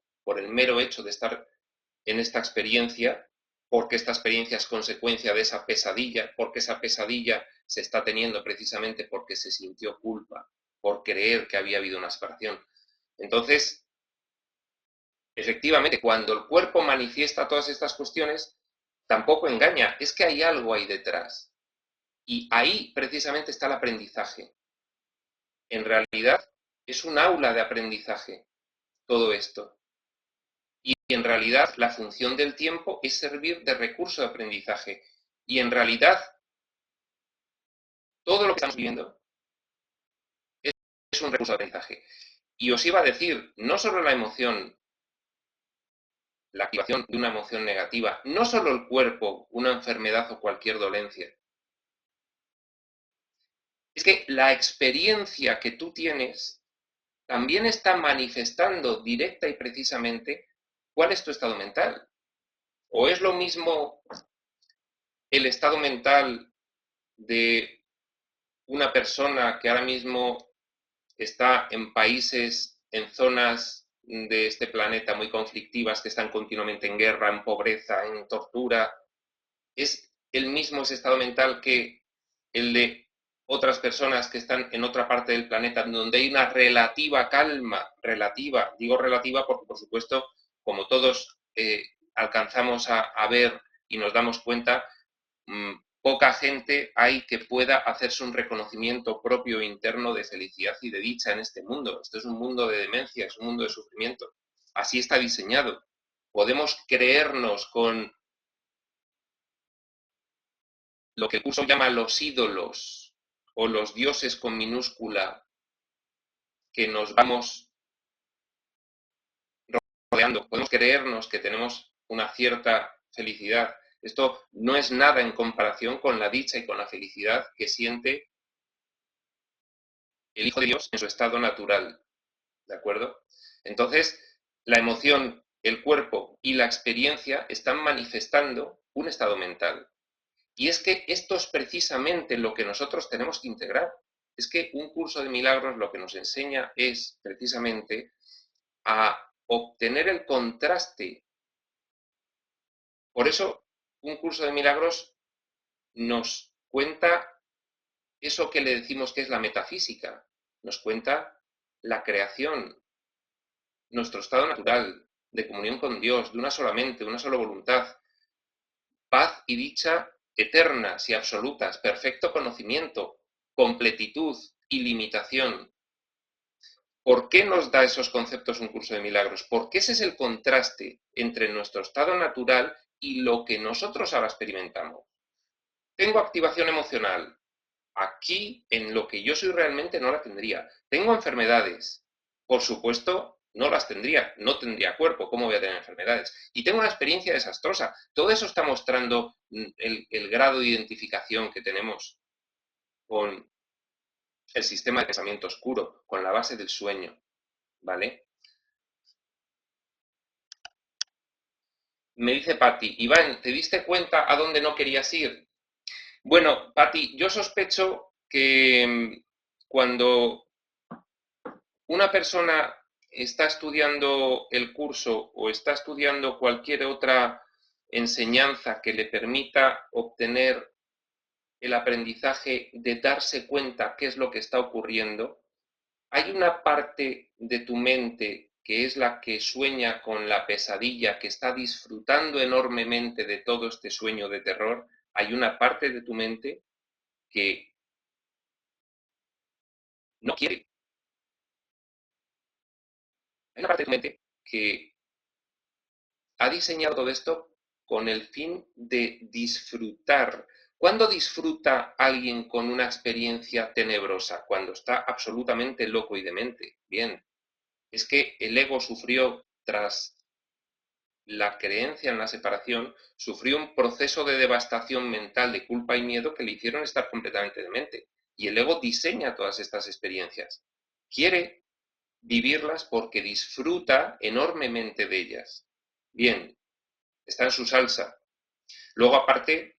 mero hecho de estar en esta experiencia, porque esta experiencia es consecuencia de esa pesadilla, porque esa pesadilla se está teniendo precisamente porque se sintió culpa, por creer que había habido una separación. Entonces, efectivamente, cuando el cuerpo manifiesta todas estas cuestiones, tampoco engaña, es que hay algo ahí detrás. Y ahí precisamente está el aprendizaje. En realidad es un aula de aprendizaje todo esto. Y en realidad la función del tiempo es servir de recurso de aprendizaje. Y en realidad todo lo que estamos viviendo es un recurso de aprendizaje. Y os iba a decir, no solo la emoción, la activación de una emoción negativa, no solo el cuerpo, una enfermedad o cualquier dolencia. Es que la experiencia que tú tienes también está manifestando directa y precisamente cuál es tu estado mental. ¿O es lo mismo el estado mental de una persona que ahora mismo está en países, en zonas de este planeta muy conflictivas, que están continuamente en guerra, en pobreza, en tortura? ¿Es el mismo ese estado mental que el de otras personas que están en otra parte del planeta donde hay una relativa calma? Relativa, digo relativa porque por supuesto, como todos alcanzamos a ver y nos damos cuenta, poca gente hay que pueda hacerse un reconocimiento propio interno de felicidad y de dicha en este mundo. Esto es un mundo de demencia, es un mundo de sufrimiento. Así está diseñado. Podemos creernos con lo que el curso llama los ídolos o los dioses con minúscula que nos vamos rodeando. Podemos creernos que tenemos una cierta felicidad. Esto no es nada en comparación con la dicha y con la felicidad que siente el Hijo de Dios en su estado natural. ¿De acuerdo? Entonces, la emoción, el cuerpo y la experiencia están manifestando un estado mental. Y es que esto es precisamente lo que nosotros tenemos que integrar. Es que un curso de milagros lo que nos enseña es precisamente a obtener el contraste. Por eso, un curso de milagros nos cuenta eso que le decimos que es la metafísica. Nos cuenta la creación, nuestro estado natural, de comunión con Dios, de una sola mente, una sola voluntad, paz y dicha eternas y absolutas, perfecto conocimiento, completitud, ilimitación. ¿Por qué nos da esos conceptos un curso de milagros? Porque ese es el contraste entre nuestro estado natural y lo que nosotros ahora experimentamos. Tengo activación emocional. Aquí, en lo que yo soy realmente, no la tendría. Tengo enfermedades. Por supuesto, no las tendría. No tendría cuerpo. ¿Cómo voy a tener enfermedades? Y tengo una experiencia desastrosa. Todo eso está mostrando el grado de identificación que tenemos con el sistema de pensamiento oscuro, con la base del sueño. ¿Vale? Me dice Patti, Iván, ¿te diste cuenta a dónde no querías ir? Bueno, Patti, yo sospecho que cuando una persona está estudiando el curso o está estudiando cualquier otra enseñanza que le permita obtener el aprendizaje de darse cuenta qué es lo que está ocurriendo, hay una parte de tu mente que es la que sueña con la pesadilla, que está disfrutando enormemente de todo este sueño de terror. Hay una parte de tu mente que no quiere. Hay una parte de tu mente que ha diseñado todo esto con el fin de disfrutar. ¿Cuándo disfruta alguien con una experiencia tenebrosa? Cuando está absolutamente loco y demente. Bien, es que el ego sufrió tras la creencia en la separación, sufrió un proceso de devastación mental, de culpa y miedo que le hicieron estar completamente demente. Y el ego diseña todas estas experiencias. Quiere vivirlas porque disfruta enormemente de ellas. Bien, está en su salsa. Luego, aparte,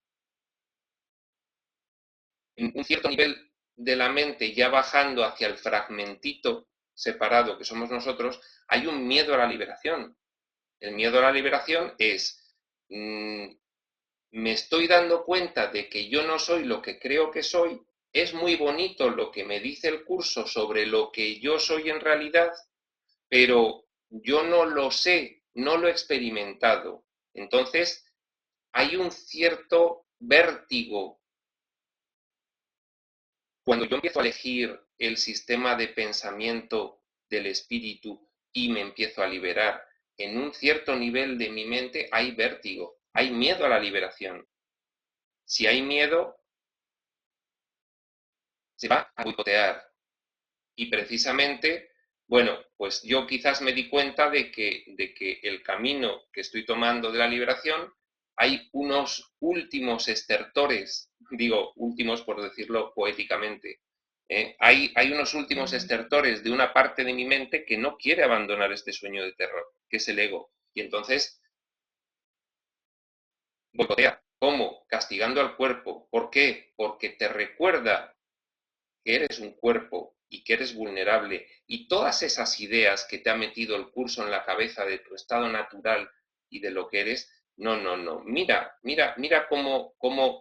en un cierto nivel de la mente, ya bajando hacia el fragmentito separado que somos nosotros, hay un miedo a la liberación. El miedo a la liberación es, me estoy dando cuenta de que yo no soy lo que creo que soy, es muy bonito lo que me dice el curso sobre lo que yo soy en realidad, pero yo no lo sé, no lo he experimentado. Entonces, hay un cierto vértigo cuando yo empiezo a elegir el sistema de pensamiento del espíritu y me empiezo a liberar. En un cierto nivel de mi mente hay vértigo, hay miedo a la liberación. Si hay miedo, se va a boicotear. Y precisamente, bueno, pues yo quizás me di cuenta de que el camino que estoy tomando de la liberación, hay unos últimos estertores, digo últimos por decirlo poéticamente, hay unos últimos estertores de una parte de mi mente que no quiere abandonar este sueño de terror, que es el ego. Y entonces boicotea. ¿Cómo? Castigando al cuerpo. ¿Por qué? Porque te recuerda que eres un cuerpo y que eres vulnerable, y todas esas ideas que te ha metido el curso en la cabeza de tu estado natural y de lo que eres, no, no, no. Mira, mira, mira cómo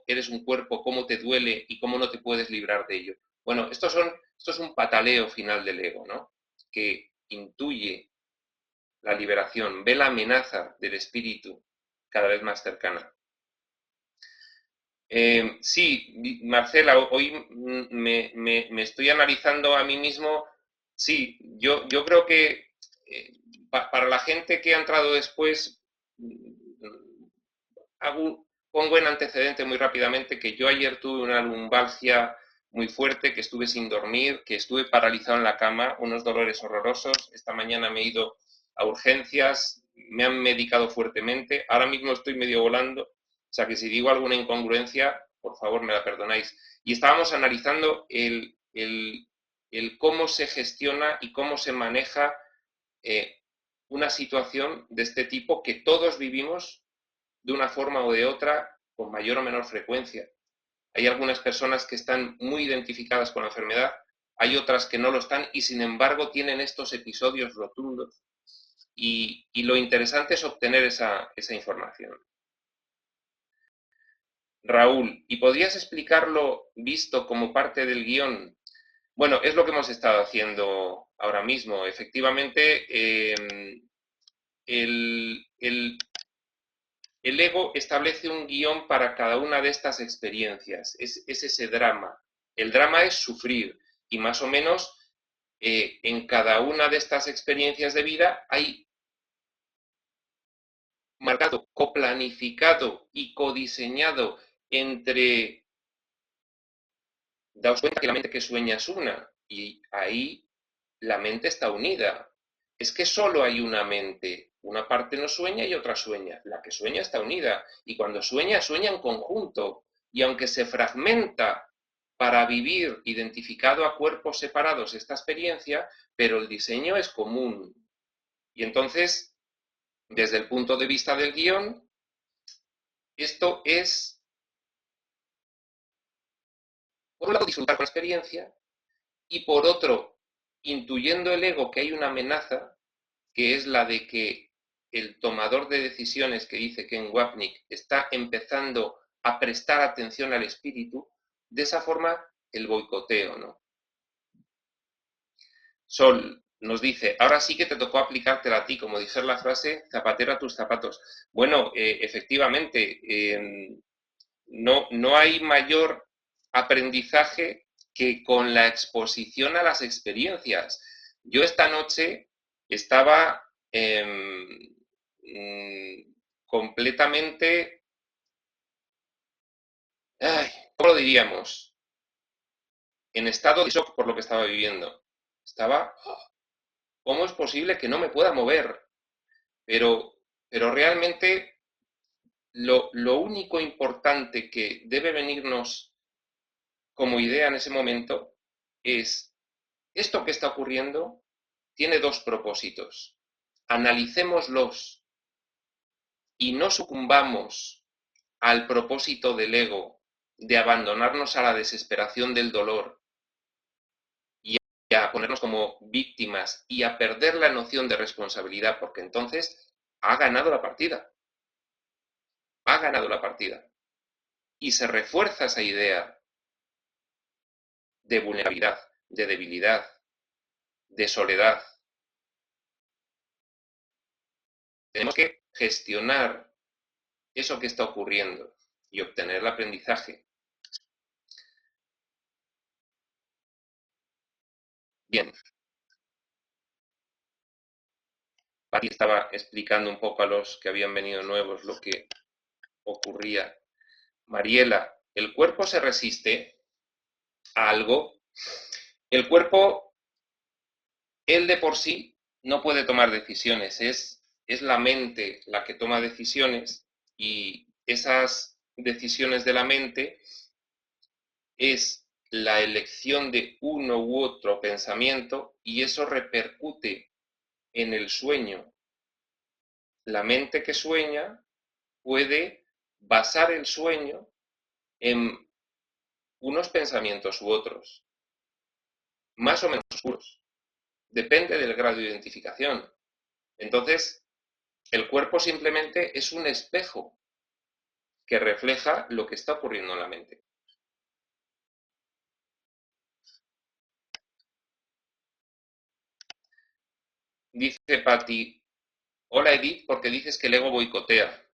eres un cuerpo, cómo te duele y cómo no te puedes librar de ello. Bueno, esto es un pataleo final del ego, ¿no? Que intuye la liberación, ve la amenaza del espíritu cada vez más cercana. Sí, Marcela, hoy me estoy analizando a mí mismo. Sí, yo creo que para la gente que ha entrado después, pongo en antecedente muy rápidamente que yo ayer tuve una lumbalgia muy fuerte, que estuve sin dormir, que estuve paralizado en la cama, unos dolores horrorosos. Esta mañana me he ido a urgencias, me han medicado fuertemente, ahora mismo estoy medio volando. O sea que si digo alguna incongruencia, por favor me la perdonáis. Y estábamos analizando el cómo se gestiona y cómo se maneja una situación de este tipo que todos vivimos de una forma o de otra con mayor o menor frecuencia. Hay algunas personas que están muy identificadas con la enfermedad, hay otras que no lo están y sin embargo tienen estos episodios rotundos. Y lo interesante es obtener esa información. Raúl, ¿y podrías explicarlo visto como parte del guión? Bueno, es lo que hemos estado haciendo ahora mismo. Efectivamente, el ego establece un guión para cada una de estas experiencias. Es ese drama. El drama es sufrir y más o menos en cada una de estas experiencias de vida hay marcado, coplanificado y codiseñado entre. Daos cuenta que la mente que sueña es una, y ahí la mente está unida. Es que solo hay una mente. Una parte no sueña y otra sueña. La que sueña está unida. Y cuando sueña, sueña en conjunto. Y aunque se fragmenta para vivir identificado a cuerpos separados esta experiencia, pero el diseño es común. Y entonces, desde el punto de vista del guión, esto es, por un lado, disfrutar con la experiencia, y por otro, intuyendo el ego que hay una amenaza, que es la de que el tomador de decisiones, que dice Ken Wapnick, está empezando a prestar atención al espíritu, de esa forma el boicoteo, ¿no? Sol nos dice, ahora sí que te tocó aplicártela a ti, como dice la frase, zapatera a tus zapatos. Bueno, efectivamente, no hay mayor aprendizaje que con la exposición a las experiencias. Yo esta noche estaba completamente, ¿cómo lo diríamos? En estado de shock por lo que estaba viviendo. Estaba, ¿cómo es posible que no me pueda mover? Pero realmente lo único importante que debe venirnos como idea en ese momento es, esto que está ocurriendo tiene dos propósitos. Analicémoslos y no sucumbamos al propósito del ego de abandonarnos a la desesperación del dolor y a ponernos como víctimas y a perder la noción de responsabilidad, porque entonces ha ganado la partida. Ha ganado la partida. Y se refuerza esa idea de vulnerabilidad, de debilidad, de soledad. Tenemos que gestionar eso que está ocurriendo y obtener el aprendizaje. Bien. Pati estaba explicando un poco a los que habían venido nuevos lo que ocurría. Mariela, ¿el cuerpo se resiste a algo? El cuerpo, él de por sí, no puede tomar decisiones. Es la mente la que toma decisiones y esas decisiones de la mente es la elección de uno u otro pensamiento y eso repercute en el sueño. La mente que sueña puede basar el sueño en unos pensamientos u otros, más o menos oscuros. Depende del grado de identificación. Entonces, el cuerpo simplemente es un espejo que refleja lo que está ocurriendo en la mente. Dice Patti, hola Edith, porque dices que el ego boicotea.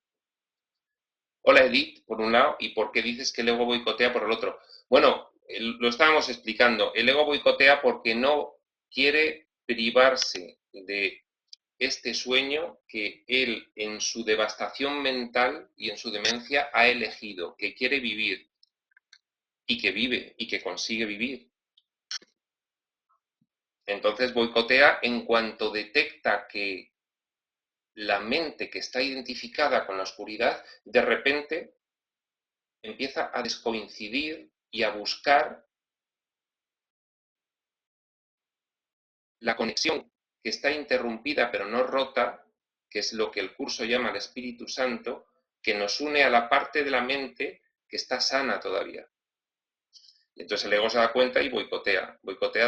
Hola Edith, por un lado, y por qué dices que el ego boicotea por el otro. Bueno, lo estábamos explicando. El ego boicotea porque no quiere privarse de este sueño que él, en su devastación mental y en su demencia, ha elegido, que quiere vivir y que vive y que consigue vivir. Entonces boicotea en cuanto detecta que la mente que está identificada con la oscuridad, de repente empieza a descoincidir y a buscar la conexión que está interrumpida pero no rota, que es lo que el curso llama el Espíritu Santo, que nos une a la parte de la mente que está sana todavía. Y entonces el ego se da cuenta y boicotea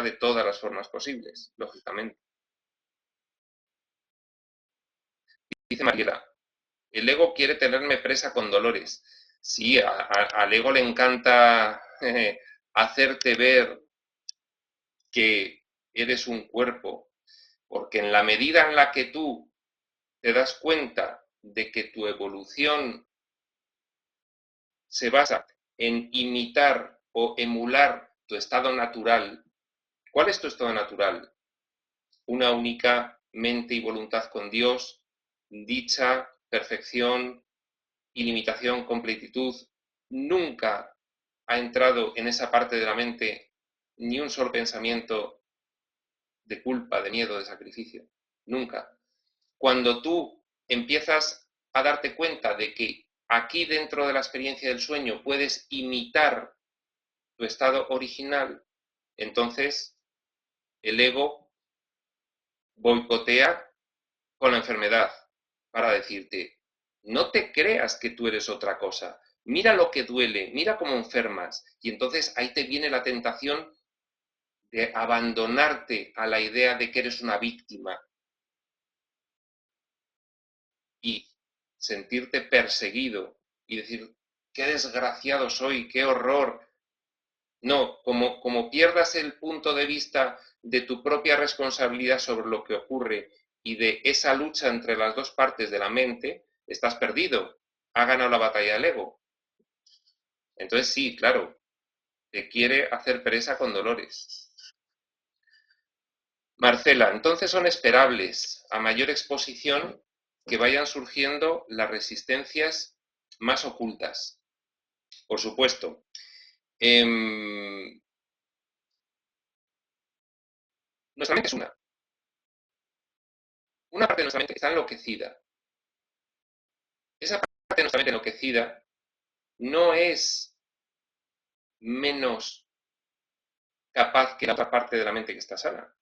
de todas las formas posibles, lógicamente. Dice Mariela, el ego quiere tenerme presa con dolores. Sí, al ego le encanta hacerte ver que eres un cuerpo, porque en la medida en la que tú te das cuenta de que tu evolución se basa en imitar o emular tu estado natural, ¿cuál es tu estado natural? Una única mente y voluntad con Dios, dicha, perfección, ilimitación, completitud. Nunca ha entrado en esa parte de la mente ni un solo pensamiento de culpa, de miedo, de sacrificio. Nunca. Cuando tú empiezas a darte cuenta de que aquí dentro de la experiencia del sueño puedes imitar tu estado original, entonces el ego boicotea con la enfermedad para decirte, no te creas que tú eres otra cosa, mira lo que duele, mira cómo enfermas, y entonces ahí te viene la tentación de abandonarte a la idea de que eres una víctima y sentirte perseguido y decir, qué desgraciado soy, qué horror. No, como pierdas el punto de vista de tu propia responsabilidad sobre lo que ocurre y de esa lucha entre las dos partes de la mente, estás perdido. Ha ganado la batalla del ego. Entonces sí, claro, te quiere hacer presa con dolores. Marcela, entonces son esperables a mayor exposición que vayan surgiendo las resistencias más ocultas. Por supuesto. Nuestra mente es una. Una parte de nuestra mente está enloquecida. Esa parte de nuestra mente enloquecida no es menos capaz que la otra parte de la mente que está sana.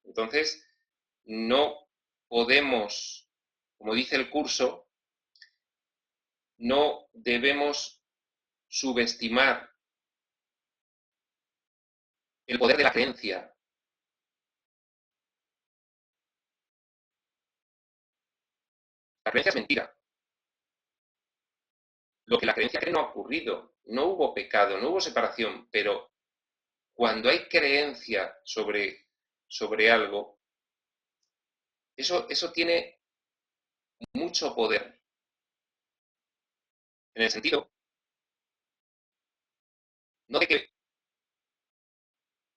Entonces, no podemos, como dice el curso, no debemos subestimar el poder de la creencia. La creencia es mentira. Lo que la creencia cree no ha ocurrido. No hubo pecado, no hubo separación, pero cuando hay creencia sobre algo, eso tiene mucho poder. En el sentido, no de que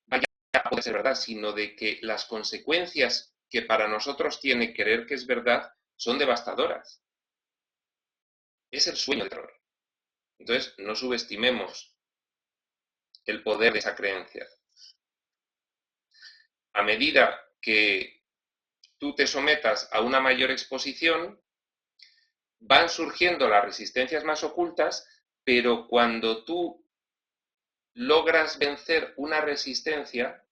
vaya a poder ser verdad, sino de que las consecuencias que para nosotros tiene creer que es verdad son devastadoras. Es el sueño del terror. Entonces, no subestimemos el poder de esa creencia. A medida que tú te sometas a una mayor exposición, van surgiendo las resistencias más ocultas, pero cuando tú logras vencer una resistencia,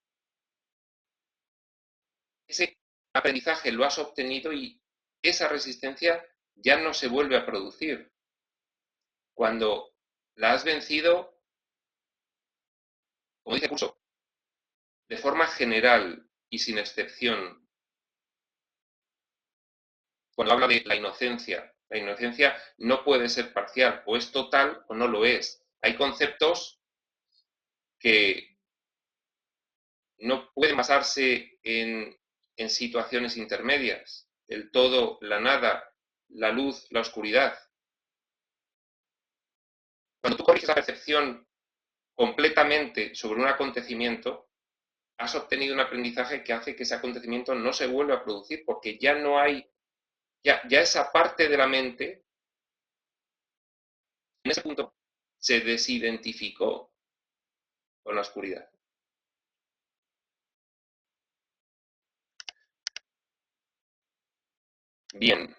ese aprendizaje lo has obtenido y esa resistencia ya no se vuelve a producir. Cuando la has vencido, como dice el curso, de forma general y sin excepción, cuando habla de la inocencia no puede ser parcial, o es total o no lo es. Hay conceptos que no pueden basarse en situaciones intermedias, el todo, la nada, la luz, la oscuridad. Cuando tú corriges la percepción completamente sobre un acontecimiento, has obtenido un aprendizaje que hace que ese acontecimiento no se vuelva a producir, porque ya no hay, ya esa parte de la mente, en ese punto, se desidentificó con la oscuridad. Bien.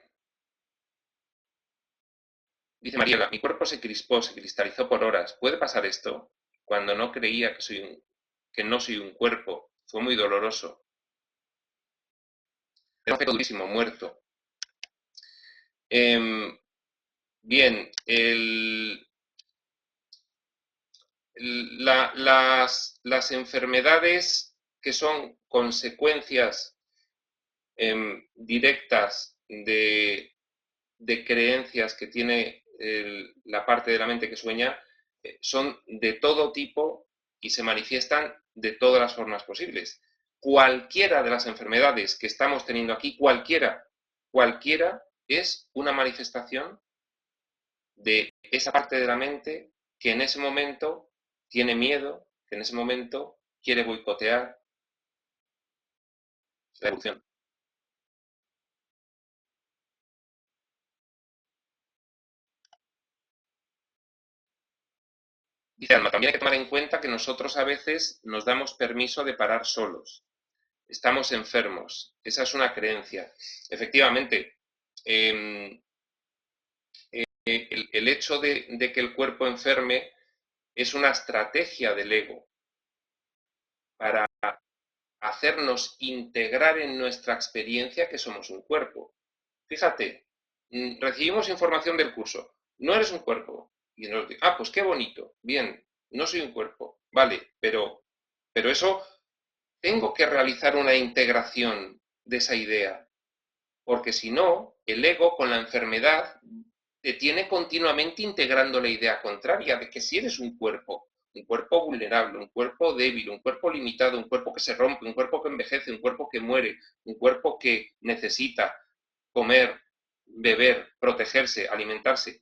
Dice Mariela, mi cuerpo se crispó, se cristalizó por horas. ¿Puede pasar esto? Cuando no creía que no soy un cuerpo. Fue muy doloroso. Era un feto durísimo, muerto. Bien, las enfermedades que son consecuencias directas de creencias que tiene la parte de la mente que sueña, son de todo tipo y se manifiestan de todas las formas posibles. Cualquiera de las enfermedades que estamos teniendo aquí, cualquiera es una manifestación de esa parte de la mente que en ese momento tiene miedo, que en ese momento quiere boicotear la evolución. Dice Alma, también hay que tomar en cuenta que nosotros a veces nos damos permiso de parar solos. Estamos enfermos. Esa es una creencia. Efectivamente, el hecho de que el cuerpo enferme es una estrategia del ego para hacernos integrar en nuestra experiencia que somos un cuerpo. Fíjate, recibimos información del curso. No eres un cuerpo. Y nos dice, pues qué bonito. Bien, no soy un cuerpo. Vale, pero eso tengo que realizar una integración de esa idea. Porque si no, el ego con la enfermedad te tiene continuamente integrando la idea contraria de que si eres un cuerpo vulnerable, un cuerpo débil, un cuerpo limitado, un cuerpo que se rompe, un cuerpo que envejece, un cuerpo que muere, un cuerpo que necesita comer, beber, protegerse, alimentarse,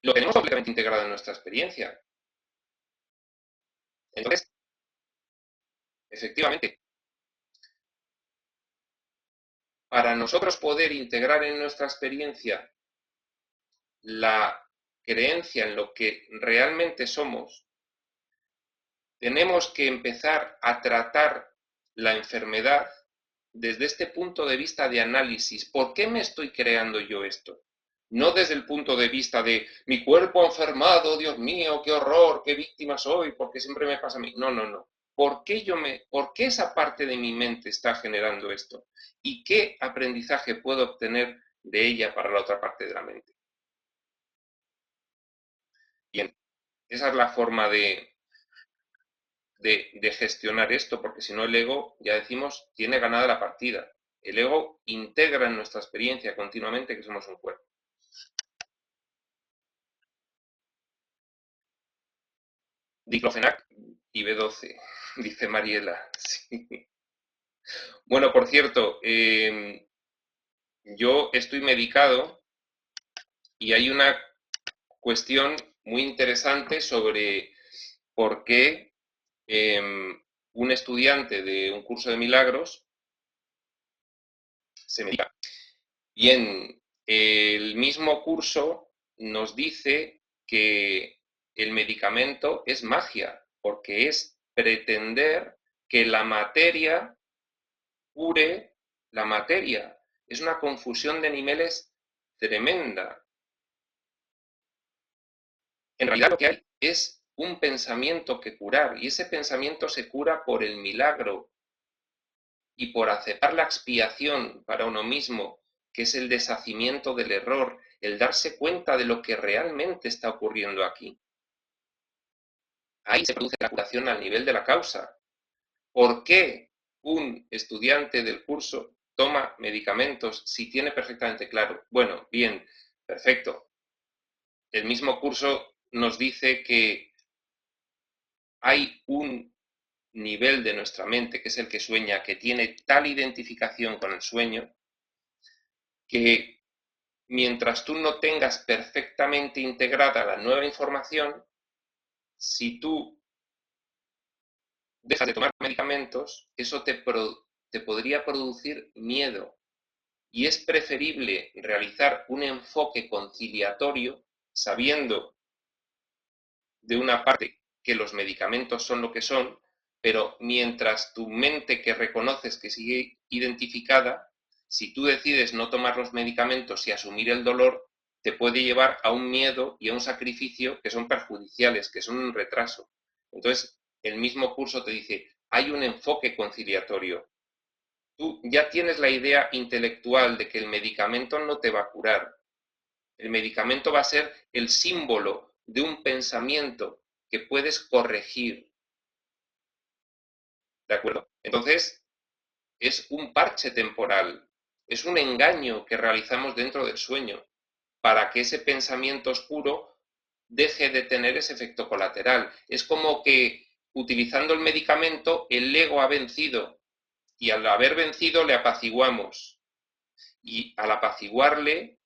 lo tenemos completamente integrado en nuestra experiencia. Entonces, efectivamente, para nosotros poder integrar en nuestra experiencia la creencia en lo que realmente somos, tenemos que empezar a tratar la enfermedad desde este punto de vista de análisis. ¿Por qué me estoy creando yo esto? No desde el punto de vista de mi cuerpo enfermado, Dios mío, qué horror, qué víctima soy, porque siempre me pasa a mí. No, no, no. ¿Por qué esa parte de mi mente está generando esto? ¿Y qué aprendizaje puedo obtener de ella para la otra parte de la mente? Bien, esa es la forma de gestionar esto, porque si no el ego, ya decimos, tiene ganada la partida. El ego integra en nuestra experiencia continuamente que somos un cuerpo. Diclofenac y B12, dice Mariela. Sí. Bueno, por cierto, yo estoy medicado y hay una cuestión muy interesante sobre por qué un estudiante de un curso de milagros se medica. Bien, el mismo curso nos dice que el medicamento es magia, porque es pretender que la materia cure la materia. Es una confusión de niveles tremenda. En realidad lo que hay es un pensamiento que curar, y ese pensamiento se cura por el milagro y por aceptar la expiación para uno mismo, que es el deshacimiento del error, el darse cuenta de lo que realmente está ocurriendo aquí. Ahí se produce la curación al nivel de la causa. ¿Por qué un estudiante del curso toma medicamentos si tiene perfectamente claro? Bueno, bien, perfecto. El mismo curso nos dice que hay un nivel de nuestra mente, que es el que sueña, que tiene tal identificación con el sueño, que mientras tú no tengas perfectamente integrada la nueva información, si tú dejas de tomar medicamentos, eso te podría producir miedo. Y es preferible realizar un enfoque conciliatorio sabiendo de una parte que los medicamentos son lo que son, pero mientras tu mente que reconoces que sigue identificada, si tú decides no tomar los medicamentos y asumir el dolor, te puede llevar a un miedo y a un sacrificio que son perjudiciales, que son un retraso. Entonces, el mismo curso te dice, hay un enfoque conciliatorio. Tú ya tienes la idea intelectual de que el medicamento no te va a curar. El medicamento va a ser el símbolo de un pensamiento que puedes corregir. ¿De acuerdo? Entonces, es un parche temporal, es un engaño que realizamos dentro del sueño para que ese pensamiento oscuro deje de tener ese efecto colateral. Es como que utilizando el medicamento el ego ha vencido y al haber vencido le apaciguamos y al apaciguarle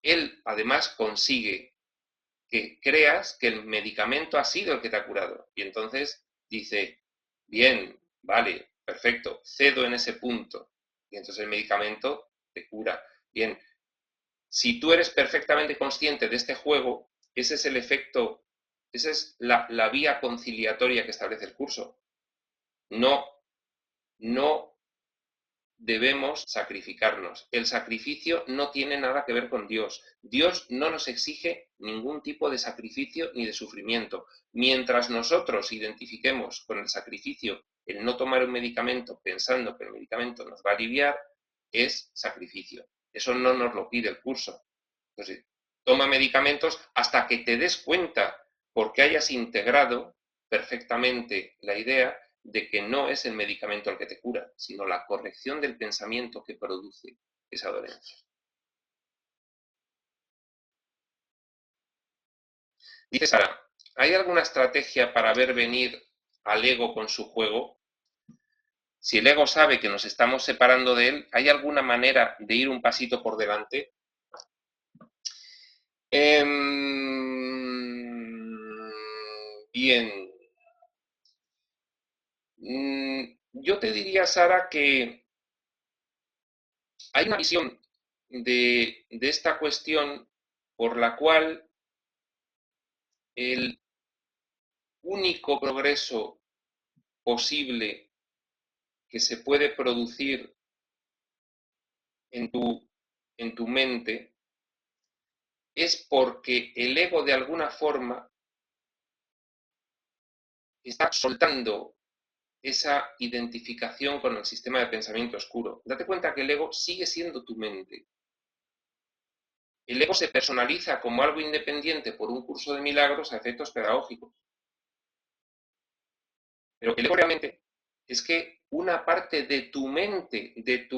él además consigue que creas que el medicamento ha sido el que te ha curado. Y entonces dice, bien, vale, perfecto, cedo en ese punto. Y entonces el medicamento te cura. Bien, si tú eres perfectamente consciente de este juego, ese es el efecto, esa es la vía conciliatoria que establece el curso. No, no debemos sacrificarnos. El sacrificio no tiene nada que ver con Dios. Dios no nos exige ningún tipo de sacrificio ni de sufrimiento. Mientras nosotros identifiquemos con el sacrificio el no tomar un medicamento pensando que el medicamento nos va a aliviar, es sacrificio. Eso no nos lo pide el curso. Entonces, toma medicamentos hasta que te des cuenta, porque hayas integrado perfectamente la idea, de que no es el medicamento el que te cura, sino la corrección del pensamiento que produce esa dolencia. Dice Sara, ¿hay alguna estrategia para ver venir al ego con su juego? Si el ego sabe que nos estamos separando de él, ¿hay alguna manera de ir un pasito por delante? Bien. Yo te diría, Sara, que hay una visión de esta cuestión por la cual el único progreso posible que se puede producir en tu mente es porque el ego de alguna forma está soltando esa identificación con el sistema de pensamiento oscuro. Date cuenta que el ego sigue siendo tu mente. El ego se personaliza como algo independiente por un curso de milagros a efectos pedagógicos. Pero el ego realmente es que una parte de tu mente es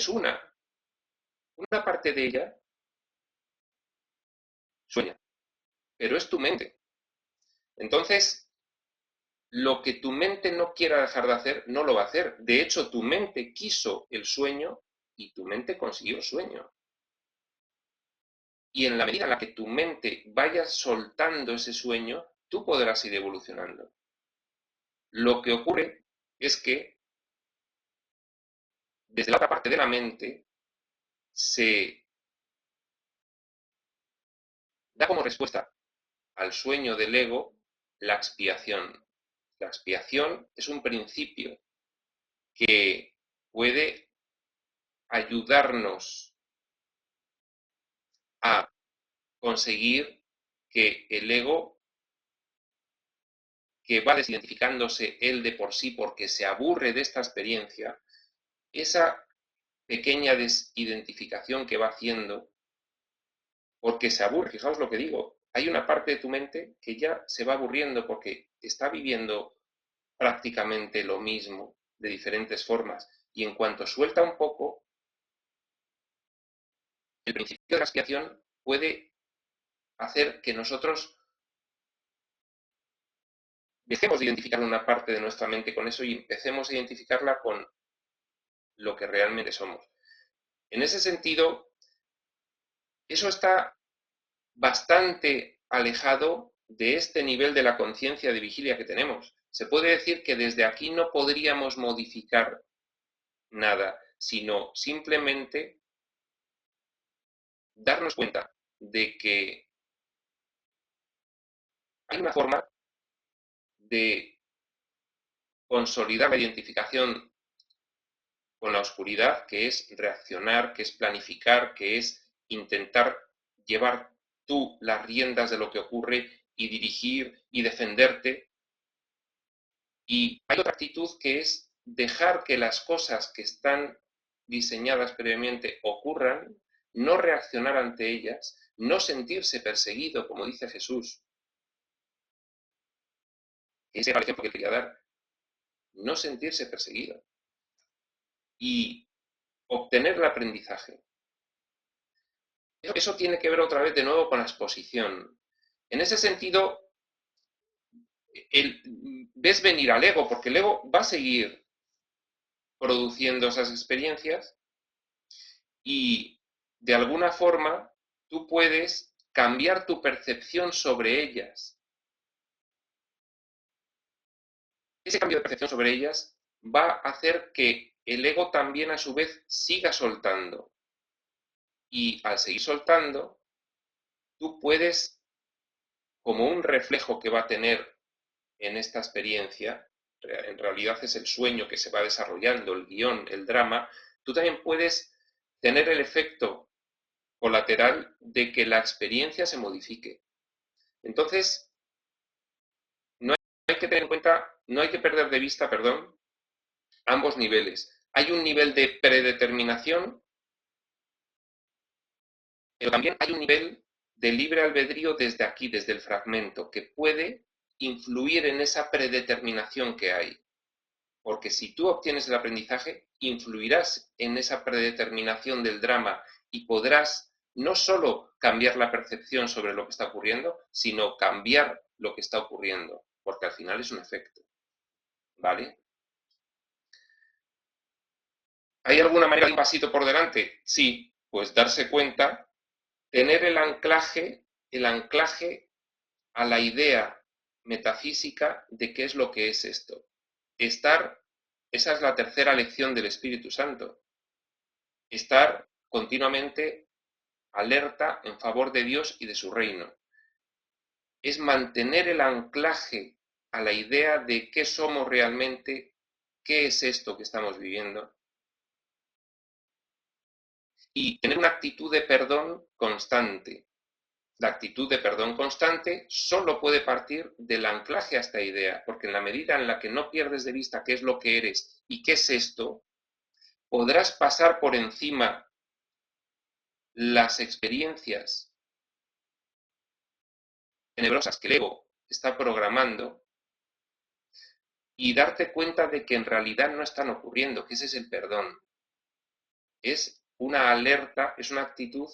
una parte de ella sueña, pero es tu mente. Entonces, lo que tu mente no quiera dejar de hacer, no lo va a hacer. De hecho, tu mente quiso el sueño y tu mente consiguió el sueño. Y en la medida en la que tu mente vaya soltando ese sueño, tú podrás ir evolucionando. Lo que ocurre es que desde la otra parte de la mente se da como respuesta al sueño del ego la expiación. La expiación es un principio que puede ayudarnos a conseguir que el ego, que va desidentificándose él de por sí porque se aburre de esta experiencia, esa pequeña desidentificación que va haciendo, porque se aburre, fijaos lo que digo, hay una parte de tu mente que ya se va aburriendo porque está viviendo prácticamente lo mismo de diferentes formas, y en cuanto suelta un poco, el principio de la expiación puede hacer que nosotros dejemos de identificar una parte de nuestra mente con eso y empecemos a identificarla con lo que realmente somos. En ese sentido, eso está bastante alejado de este nivel de la conciencia de vigilia que tenemos. Se puede decir que desde aquí no podríamos modificar nada, sino simplemente darnos cuenta de que hay una forma de consolidar la identificación con la oscuridad, que es reaccionar, que es planificar, que es intentar llevar tú las riendas de lo que ocurre y dirigir y defenderte. Y hay otra actitud que es dejar que las cosas que están diseñadas previamente ocurran, no reaccionar ante ellas, no sentirse perseguido, como dice Jesús. Ese era el ejemplo que quería dar. No sentirse perseguido. Y obtener el aprendizaje. Eso tiene que ver otra vez de nuevo con la exposición. En ese sentido, ves venir al ego, porque el ego va a seguir produciendo esas experiencias y de alguna forma tú puedes cambiar tu percepción sobre ellas. Ese cambio de percepción sobre ellas va a hacer que el ego también a su vez siga soltando. Y al seguir soltando, tú puedes, como un reflejo que va a tener en esta experiencia, en realidad es el sueño que se va desarrollando, el guión, el drama, tú también puedes tener el efecto colateral de que la experiencia se modifique. Entonces, no hay que tener en cuenta, no hay que perder de vista, perdón, ambos niveles. Hay un nivel de predeterminación, pero también hay un nivel de libre albedrío desde aquí, desde el fragmento, que puede influir en esa predeterminación que hay. Porque si tú obtienes el aprendizaje, influirás en esa predeterminación del drama y podrás no solo cambiar la percepción sobre lo que está ocurriendo, sino cambiar lo que está ocurriendo, porque al final es un efecto. ¿Vale? ¿Hay alguna manera de un pasito por delante? Sí, pues darse cuenta, tener el anclaje a la idea metafísica de qué es lo que es esto. Esa es la tercera lección del Espíritu Santo. Estar continuamente alerta en favor de Dios y de su reino. Es mantener el anclaje a la idea de qué somos realmente, qué es esto que estamos viviendo, y tener una actitud de perdón constante. La actitud de perdón constante solo puede partir del anclaje a esta idea, porque en la medida en la que no pierdes de vista qué es lo que eres y qué es esto, podrás pasar por encima las experiencias tenebrosas que el ego está programando y darte cuenta de que en realidad no están ocurriendo, que ese es el perdón. Es una alerta, es una actitud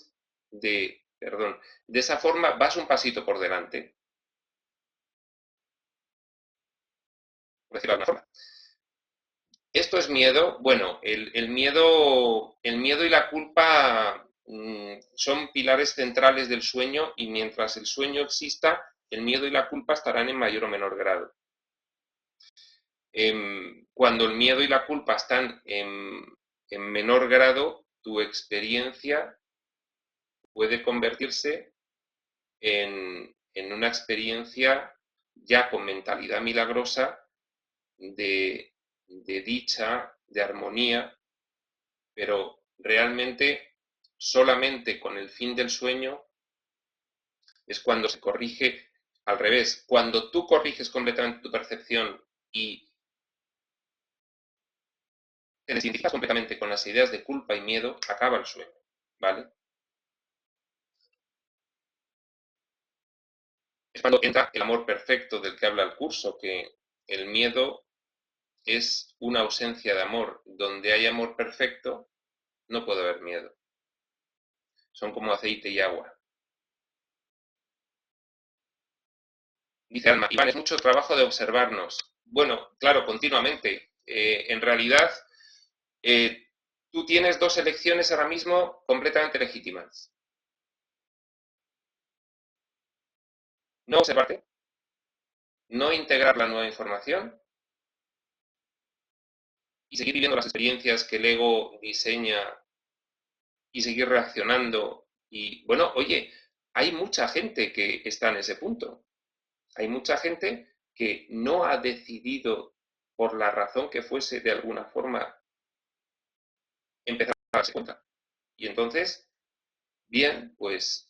de perdón. De esa forma vas un pasito por delante, por decirlo de alguna forma. ¿Esto es miedo? Bueno, el miedo y la culpa son pilares centrales del sueño, y mientras el sueño exista, el miedo y la culpa estarán en mayor o menor grado. Cuando el miedo y la culpa están en menor grado, tu experiencia puede convertirse en una experiencia ya con mentalidad milagrosa de dicha, de armonía, pero realmente solamente con el fin del sueño es cuando se corrige al revés. Cuando tú corriges completamente tu percepción y te desidentificas completamente con las ideas de culpa y miedo, acaba el sueño, ¿vale? Es cuando entra el amor perfecto del que habla el curso, que el miedo es una ausencia de amor. Donde hay amor perfecto, no puede haber miedo. Son como aceite y agua. Dice Alma, Iván, es mucho trabajo de observarnos. Bueno, claro, continuamente. En realidad, tú tienes dos elecciones ahora mismo completamente legítimas. No observarte, no integrar la nueva información y seguir viviendo las experiencias que el ego diseña y seguir reaccionando. Y bueno, oye, hay mucha gente que está en ese punto. Hay mucha gente que no ha decidido, por la razón que fuese, de alguna forma, empezar a darse cuenta. Y entonces, bien, pues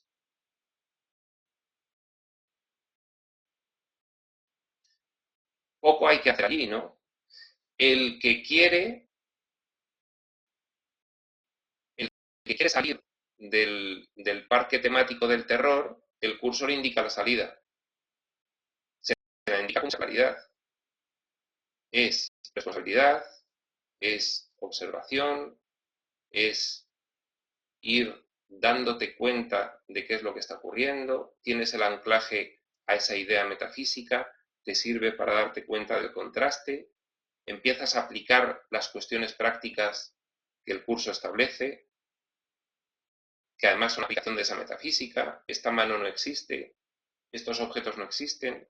poco hay que hacer allí, ¿no? El que quiere, el que quiere salir del parque temático del terror, el curso le indica la salida. Se la indica con claridad. Es responsabilidad, es observación, es ir dándote cuenta de qué es lo que está ocurriendo, tienes el anclaje a esa idea metafísica, te sirve para darte cuenta del contraste, empiezas a aplicar las cuestiones prácticas que el curso establece, que además son aplicación de esa metafísica. Esta mano no existe, estos objetos no existen.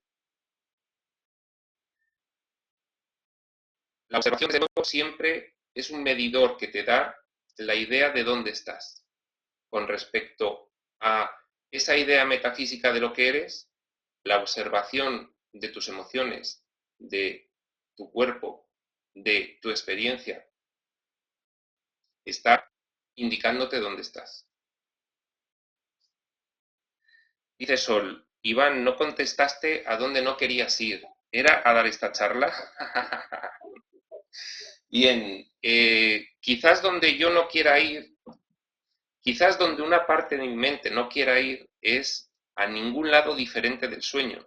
La observación, desde luego, siempre es un medidor que te da la idea de dónde estás con respecto a esa idea metafísica de lo que eres. La observación de tus emociones, de tu cuerpo, de tu experiencia, está indicándote dónde estás. Dice Sol, Iván, no contestaste a dónde no querías ir. ¿Era a dar esta charla? Bien, quizás donde yo no quiera ir, quizás donde una parte de mi mente no quiera ir, es a ningún lado diferente del sueño.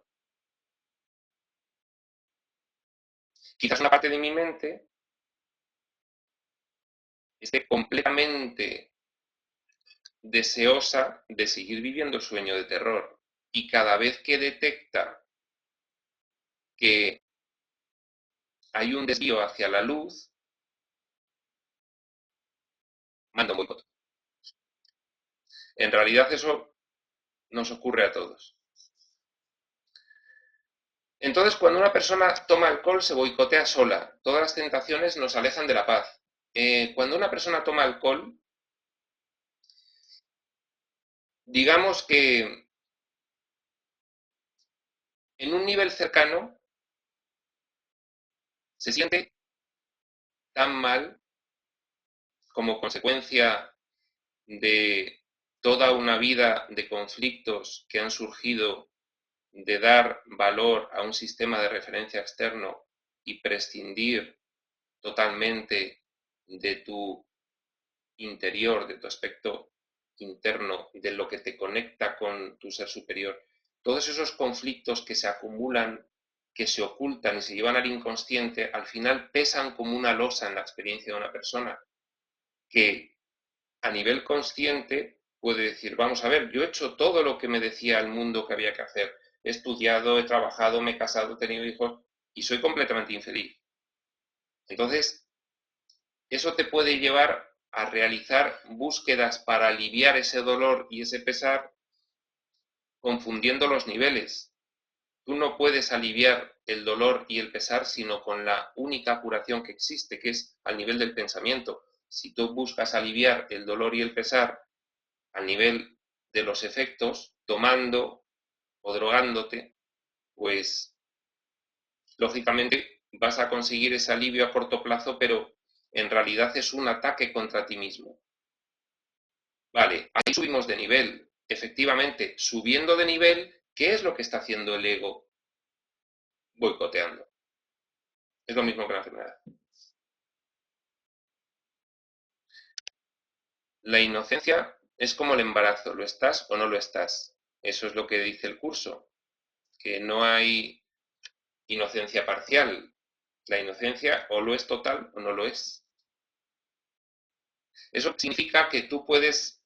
quizás una parte de mi mente esté completamente deseosa de seguir viviendo el sueño de terror. Y cada vez que detecta que hay un desvío hacia la luz, manda un boicot. En realidad eso nos ocurre a todos. Entonces, cuando una persona toma alcohol, se boicotea sola. Todas las tentaciones nos alejan de la paz. Cuando una persona toma alcohol, digamos que en un nivel cercano se siente tan mal como consecuencia de toda una vida de conflictos que han surgido de dar valor a un sistema de referencia externo y prescindir totalmente de tu interior, de tu aspecto interno, de lo que te conecta con tu ser superior. Todos esos conflictos que se acumulan, que se ocultan y se llevan al inconsciente, al final pesan como una losa en la experiencia de una persona que a nivel consciente puede decir, vamos a ver, yo he hecho todo lo que me decía el mundo que había que hacer. He estudiado, he trabajado, me he casado, he tenido hijos y soy completamente infeliz. Entonces, eso te puede llevar a realizar búsquedas para aliviar ese dolor y ese pesar confundiendo los niveles. Tú no puedes aliviar el dolor y el pesar sino con la única curación que existe, que es al nivel del pensamiento. Si tú buscas aliviar el dolor y el pesar al nivel de los efectos, tomando o drogándote, pues lógicamente vas a conseguir ese alivio a corto plazo, pero en realidad es un ataque contra ti mismo. Vale, ahí subimos de nivel. Efectivamente, subiendo de nivel, ¿qué es lo que está haciendo el ego? Boicoteando. Es lo mismo que la enfermedad. La inocencia es como el embarazo, ¿lo estás o no lo estás? Eso es lo que dice el curso, que no hay inocencia parcial. La inocencia o lo es total o no lo es. Eso significa que tú puedes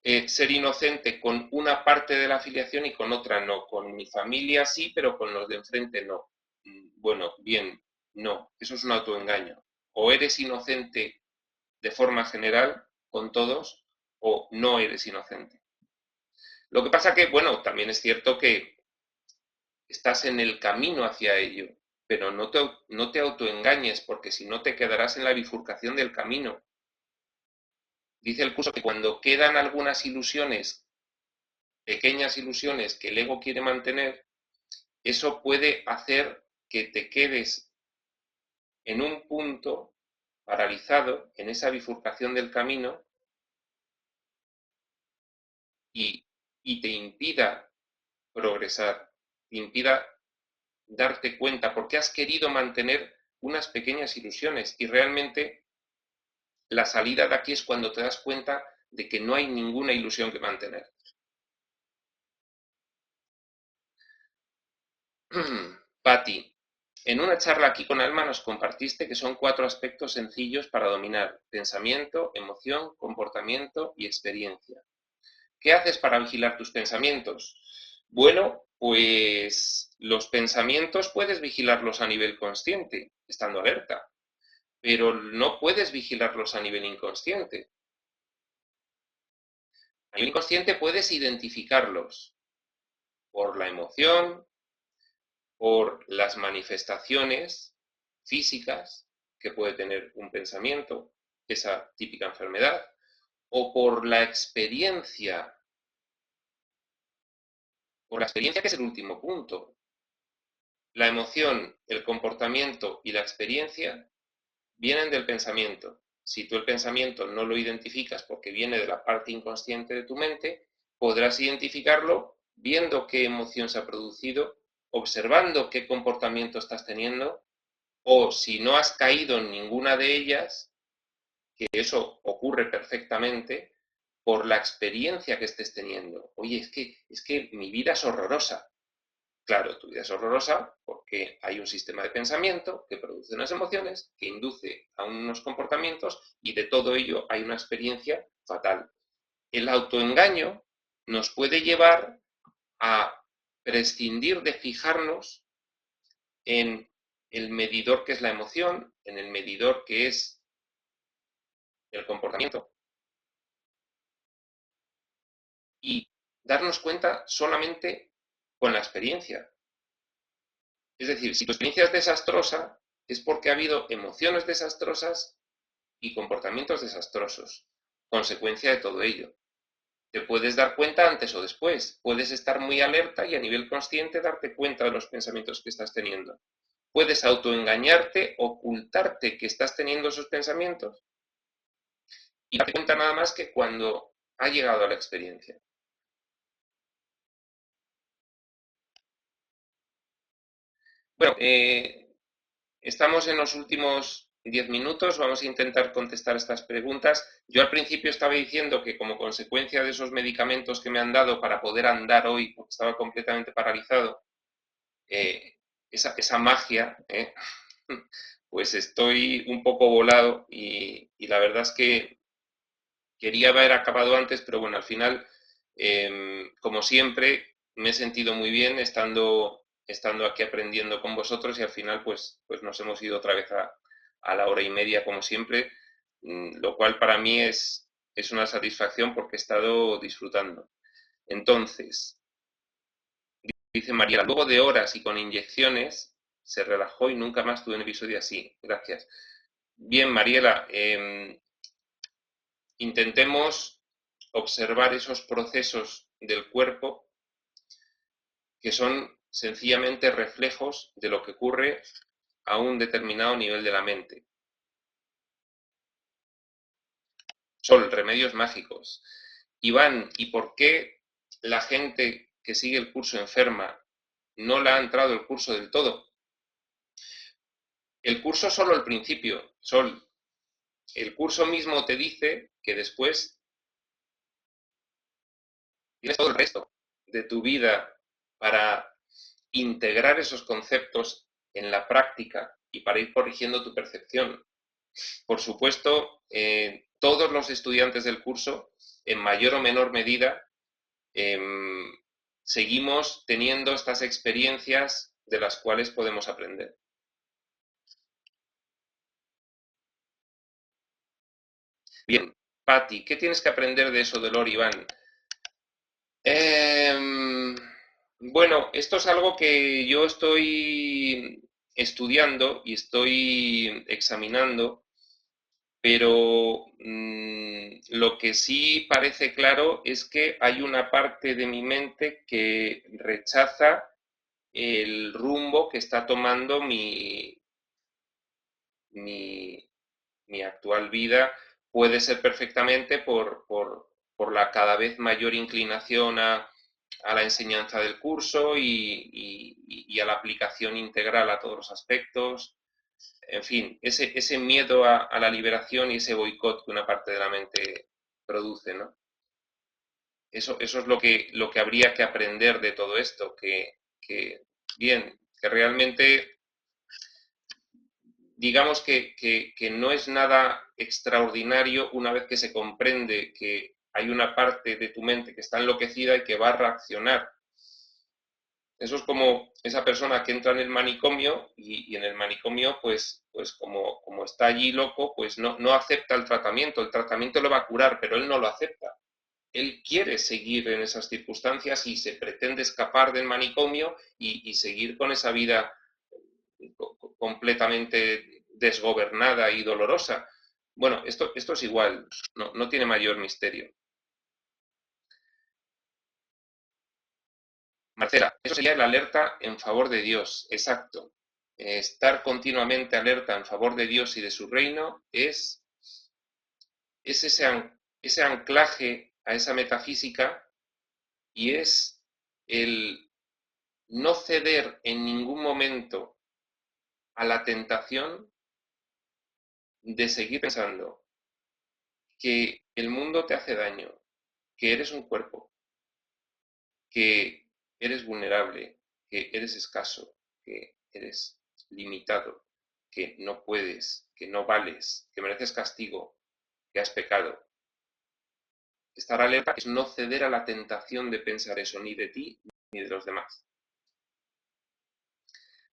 ser inocente con una parte de la afiliación y con otra no. Con mi familia sí, pero con los de enfrente no. Bueno, bien, no. Eso es un autoengaño. O eres inocente de forma general con todos o no eres inocente. Lo que pasa que, bueno, también es cierto que estás en el camino hacia ello, pero no te autoengañes porque si no te quedarás en la bifurcación del camino. Dice el curso que cuando quedan algunas ilusiones, pequeñas ilusiones que el ego quiere mantener, eso puede hacer que te quedes en un punto paralizado, en esa bifurcación del camino, y te impida progresar, te impida darte cuenta, porque has querido mantener unas pequeñas ilusiones y realmente la salida de aquí es cuando te das cuenta de que no hay ninguna ilusión que mantener. Patti, en una charla aquí con Alma nos compartiste que son 4 aspectos sencillos para dominar: pensamiento, emoción, comportamiento y experiencia. ¿Qué haces para vigilar tus pensamientos? Bueno, pues los pensamientos puedes vigilarlos a nivel consciente, estando alerta, pero no puedes vigilarlos a nivel inconsciente. A nivel inconsciente puedes identificarlos por la emoción, por las manifestaciones físicas que puede tener un pensamiento, esa típica enfermedad, o por la experiencia que es el último punto. La emoción, el comportamiento y la experiencia vienen del pensamiento. Si tú el pensamiento no lo identificas porque viene de la parte inconsciente de tu mente, podrás identificarlo viendo qué emoción se ha producido, observando qué comportamiento estás teniendo, o si no has caído en ninguna de ellas, que eso ocurre perfectamente, por la experiencia que estés teniendo. Oye, es que mi vida es horrorosa. Claro, tu vida es horrorosa porque hay un sistema de pensamiento que produce unas emociones, que induce a unos comportamientos y de todo ello hay una experiencia fatal. El autoengaño nos puede llevar a prescindir de fijarnos en el medidor que es la emoción, en el medidor que es el comportamiento y darnos cuenta solamente con la experiencia. Es decir, si tu experiencia es desastrosa, es porque ha habido emociones desastrosas y comportamientos desastrosos, consecuencia de todo ello. Te puedes dar cuenta antes o después, puedes estar muy alerta y a nivel consciente darte cuenta de los pensamientos que estás teniendo. Puedes autoengañarte, ocultarte que estás teniendo esos pensamientos y darte cuenta nada más que cuando ha llegado a la experiencia. Bueno, estamos en los últimos 10 minutos, vamos a intentar contestar estas preguntas. Yo al principio estaba diciendo que como consecuencia de esos medicamentos que me han dado para poder andar hoy, porque estaba completamente paralizado, esa magia, pues estoy un poco volado y la verdad es que quería haber acabado antes, pero bueno, al final, como siempre, me he sentido muy bien estando aquí aprendiendo con vosotros y al final pues nos hemos ido otra vez a la hora y media como siempre, lo cual para mí es una satisfacción porque he estado disfrutando. Entonces, dice Mariela, luego de horas y con inyecciones, se relajó y nunca más tuve un episodio así. Gracias. Bien, Mariela, intentemos observar esos procesos del cuerpo que son sencillamente reflejos de lo que ocurre a un determinado nivel de la mente. Son remedios mágicos. Iván, ¿y por qué la gente que sigue el curso enferma no le ha entrado el curso del todo? El curso es solo el principio, Sol. El curso mismo te dice que después tienes todo el resto de tu vida para integrar esos conceptos en la práctica y para ir corrigiendo tu percepción. Por supuesto, todos los estudiantes del curso, en mayor o menor medida, eh, seguimos teniendo estas experiencias de las cuales podemos aprender. Bien, Patti, ¿qué tienes que aprender de eso del Iván? Bueno, esto es algo que yo estoy estudiando y estoy examinando, pero lo que sí parece claro es que hay una parte de mi mente que rechaza el rumbo que está tomando mi, mi actual vida. Puede ser perfectamente por la cada vez mayor inclinación a la enseñanza del curso y a la aplicación integral a todos los aspectos. En fin, ese miedo a la liberación y ese boicot que una parte de la mente produce, ¿no? Eso es lo que habría que aprender de todo esto, bien, que realmente digamos que no es nada extraordinario una vez que se comprende que hay una parte de tu mente que está enloquecida y que va a reaccionar. Eso es como esa persona que entra en el manicomio y en el manicomio, pues como está allí loco, pues no acepta el tratamiento lo va a curar, pero él no lo acepta. Él quiere seguir en esas circunstancias y se pretende escapar del manicomio y seguir con esa vida completamente desgobernada y dolorosa. Bueno, esto es igual, no tiene mayor misterio. Marcela, eso sería la alerta en favor de Dios, exacto. Estar continuamente alerta en favor de Dios y de su reino es ese anclaje a esa metafísica y es el no ceder en ningún momento a la tentación de seguir pensando que el mundo te hace daño, que eres un cuerpo, que eres vulnerable, que eres escaso, que eres limitado, que no puedes, que no vales, que mereces castigo, que has pecado. Estar alerta es no ceder a la tentación de pensar eso, ni de ti ni de los demás.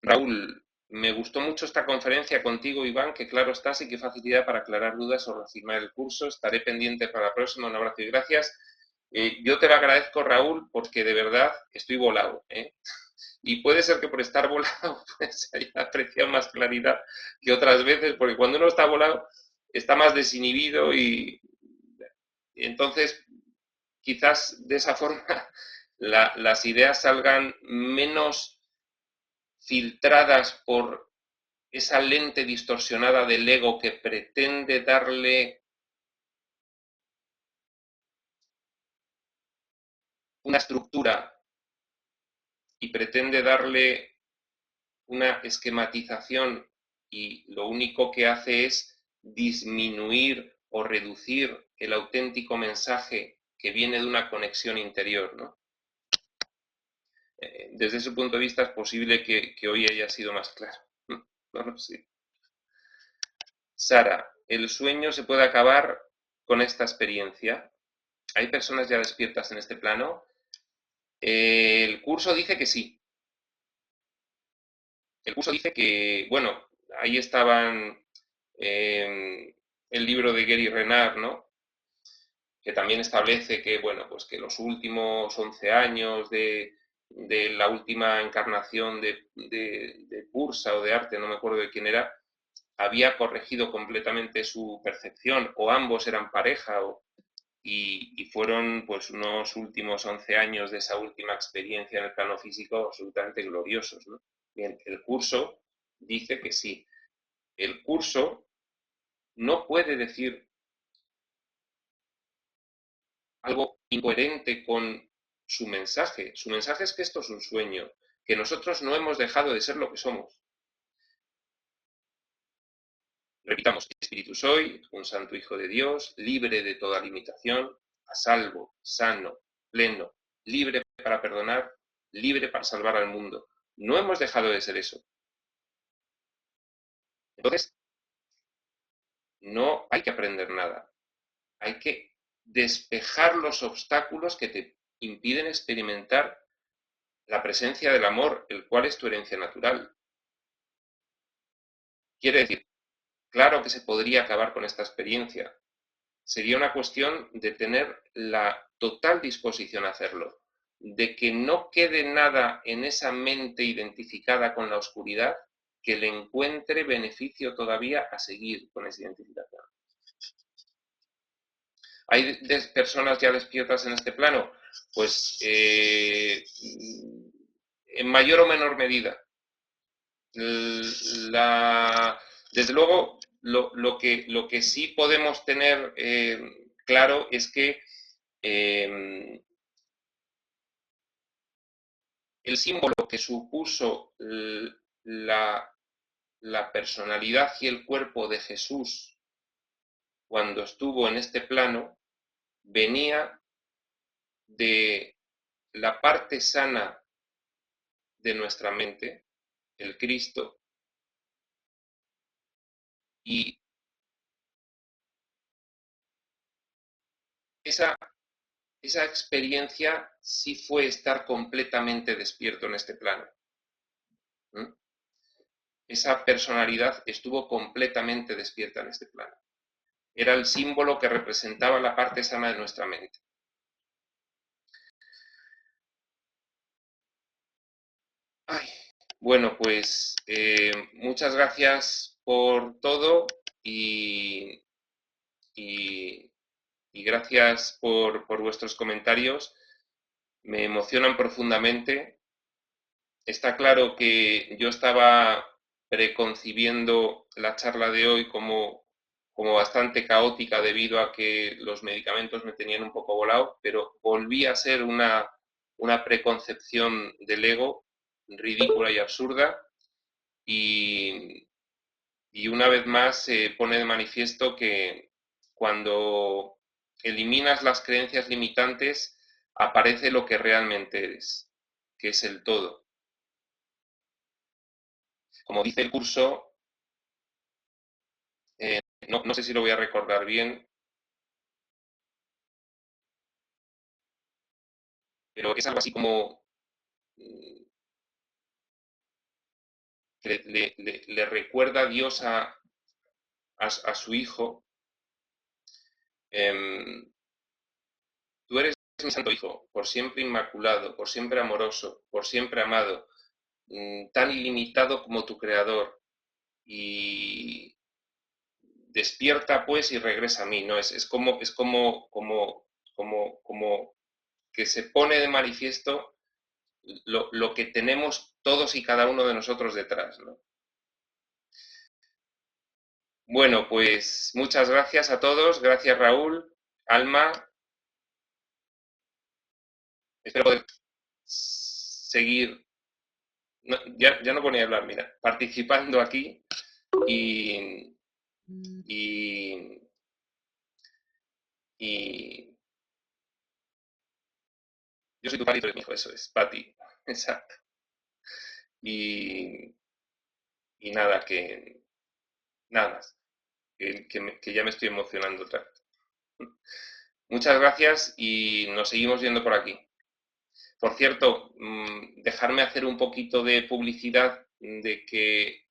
Raúl, me gustó mucho esta conferencia contigo, Iván, que claro estás y qué facilidad para aclarar dudas o reafirmar el curso. Estaré pendiente para la próxima. Un abrazo y gracias. Yo te lo agradezco, Raúl, porque de verdad estoy volado, ¿eh? Y puede ser que por estar volado pues haya apreciado más claridad que otras veces, porque cuando uno está volado está más desinhibido y entonces quizás de esa forma las ideas salgan menos filtradas por esa lente distorsionada del ego que pretende darle una estructura y pretende darle una esquematización y lo único que hace es disminuir o reducir el auténtico mensaje que viene de una conexión interior, ¿no? Desde ese punto de vista es posible que hoy haya sido más claro. No lo sé. Sara, ¿el sueño se puede acabar con esta experiencia? ¿Hay personas ya despiertas en este plano? El curso dice que sí. El curso dice que, bueno, ahí estaban el libro de Gary Renard, ¿no? Que también establece que, bueno, pues que los últimos 11 años de la última encarnación de Pursa o de Arte, no me acuerdo de quién era, había corregido completamente su percepción, o ambos eran pareja, y fueron pues unos últimos 11 años de esa última experiencia en el plano físico absolutamente gloriosos, ¿no? Bien, el curso dice que sí. El curso no puede decir algo incoherente con su mensaje. Su mensaje es que esto es un sueño, que nosotros no hemos dejado de ser lo que somos. Repitamos, espíritu soy, un santo hijo de Dios, libre de toda limitación, a salvo, sano, pleno, libre para perdonar, libre para salvar al mundo. No hemos dejado de ser eso. Entonces, no hay que aprender nada. Hay que despejar los obstáculos que te impiden experimentar la presencia del amor, el cual es tu herencia natural. Quiere decir, claro que se podría acabar con esta experiencia. Sería una cuestión de tener la total disposición a hacerlo, de que no quede nada en esa mente identificada con la oscuridad que le encuentre beneficio todavía a seguir con esa identificación. ¿Hay personas ya despiertas en este plano? Pues en mayor o menor medida. Desde luego, lo que sí podemos tener claro es que el símbolo que supuso la personalidad y el cuerpo de Jesús cuando estuvo en este plano venía de la parte sana de nuestra mente, el Cristo, y esa experiencia sí fue estar completamente despierto en este plano. ¿Mm? Esa personalidad estuvo completamente despierta en este plano. Era el símbolo que representaba la parte sana de nuestra mente. Ay, bueno, pues muchas gracias por todo y, y, y gracias por vuestros comentarios. Me emocionan profundamente. Está claro que yo estaba preconcibiendo la charla de hoy como bastante caótica debido a que los medicamentos me tenían un poco volado, pero volví a ser una preconcepción del ego ridícula y absurda y, y una vez más se pone de manifiesto que cuando eliminas las creencias limitantes aparece lo que realmente eres, que es el todo. Como dice el curso, no sé si lo voy a recordar bien, pero es algo así como que le recuerda a Dios a su hijo. Tú eres mi santo hijo, por siempre inmaculado, por siempre amoroso, por siempre amado, tan ilimitado como tu creador. Y despierta pues y regresa a mí, ¿no? Es como que se pone de manifiesto lo que tenemos todos y cada uno de nosotros detrás, ¿no? Bueno, pues muchas gracias a todos, gracias Raúl, Alma, espero poder seguir, no, ya no ponía a hablar, mira, participando aquí y, y, y yo soy tu Pati, tú eres mi hijo, eso es, Pati, exacto. Y, y nada, nada más, que ya me estoy emocionando otra vez. Muchas gracias y nos seguimos viendo por aquí. Por cierto, dejarme hacer un poquito de publicidad de que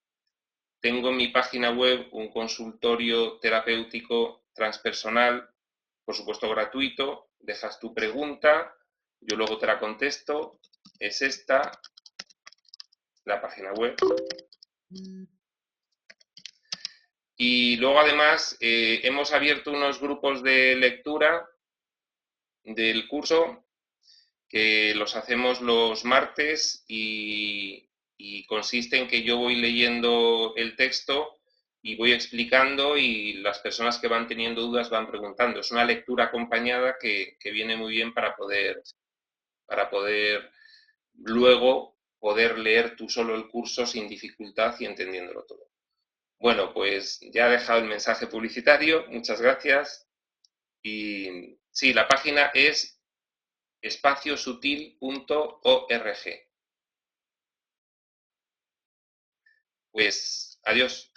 tengo en mi página web un consultorio terapéutico transpersonal, por supuesto gratuito. Dejas tu pregunta, yo luego te la contesto. Es esta, la página web. Y luego además hemos abierto unos grupos de lectura del curso que los hacemos los martes y consiste en que yo voy leyendo el texto y voy explicando y las personas que van teniendo dudas van preguntando. Es una lectura acompañada que viene muy bien para poder luego poder leer tú solo el curso sin dificultad y entendiéndolo todo. Bueno, pues ya he dejado el mensaje publicitario, muchas gracias. Y sí, la página es espaciosutil.org. Pues adiós.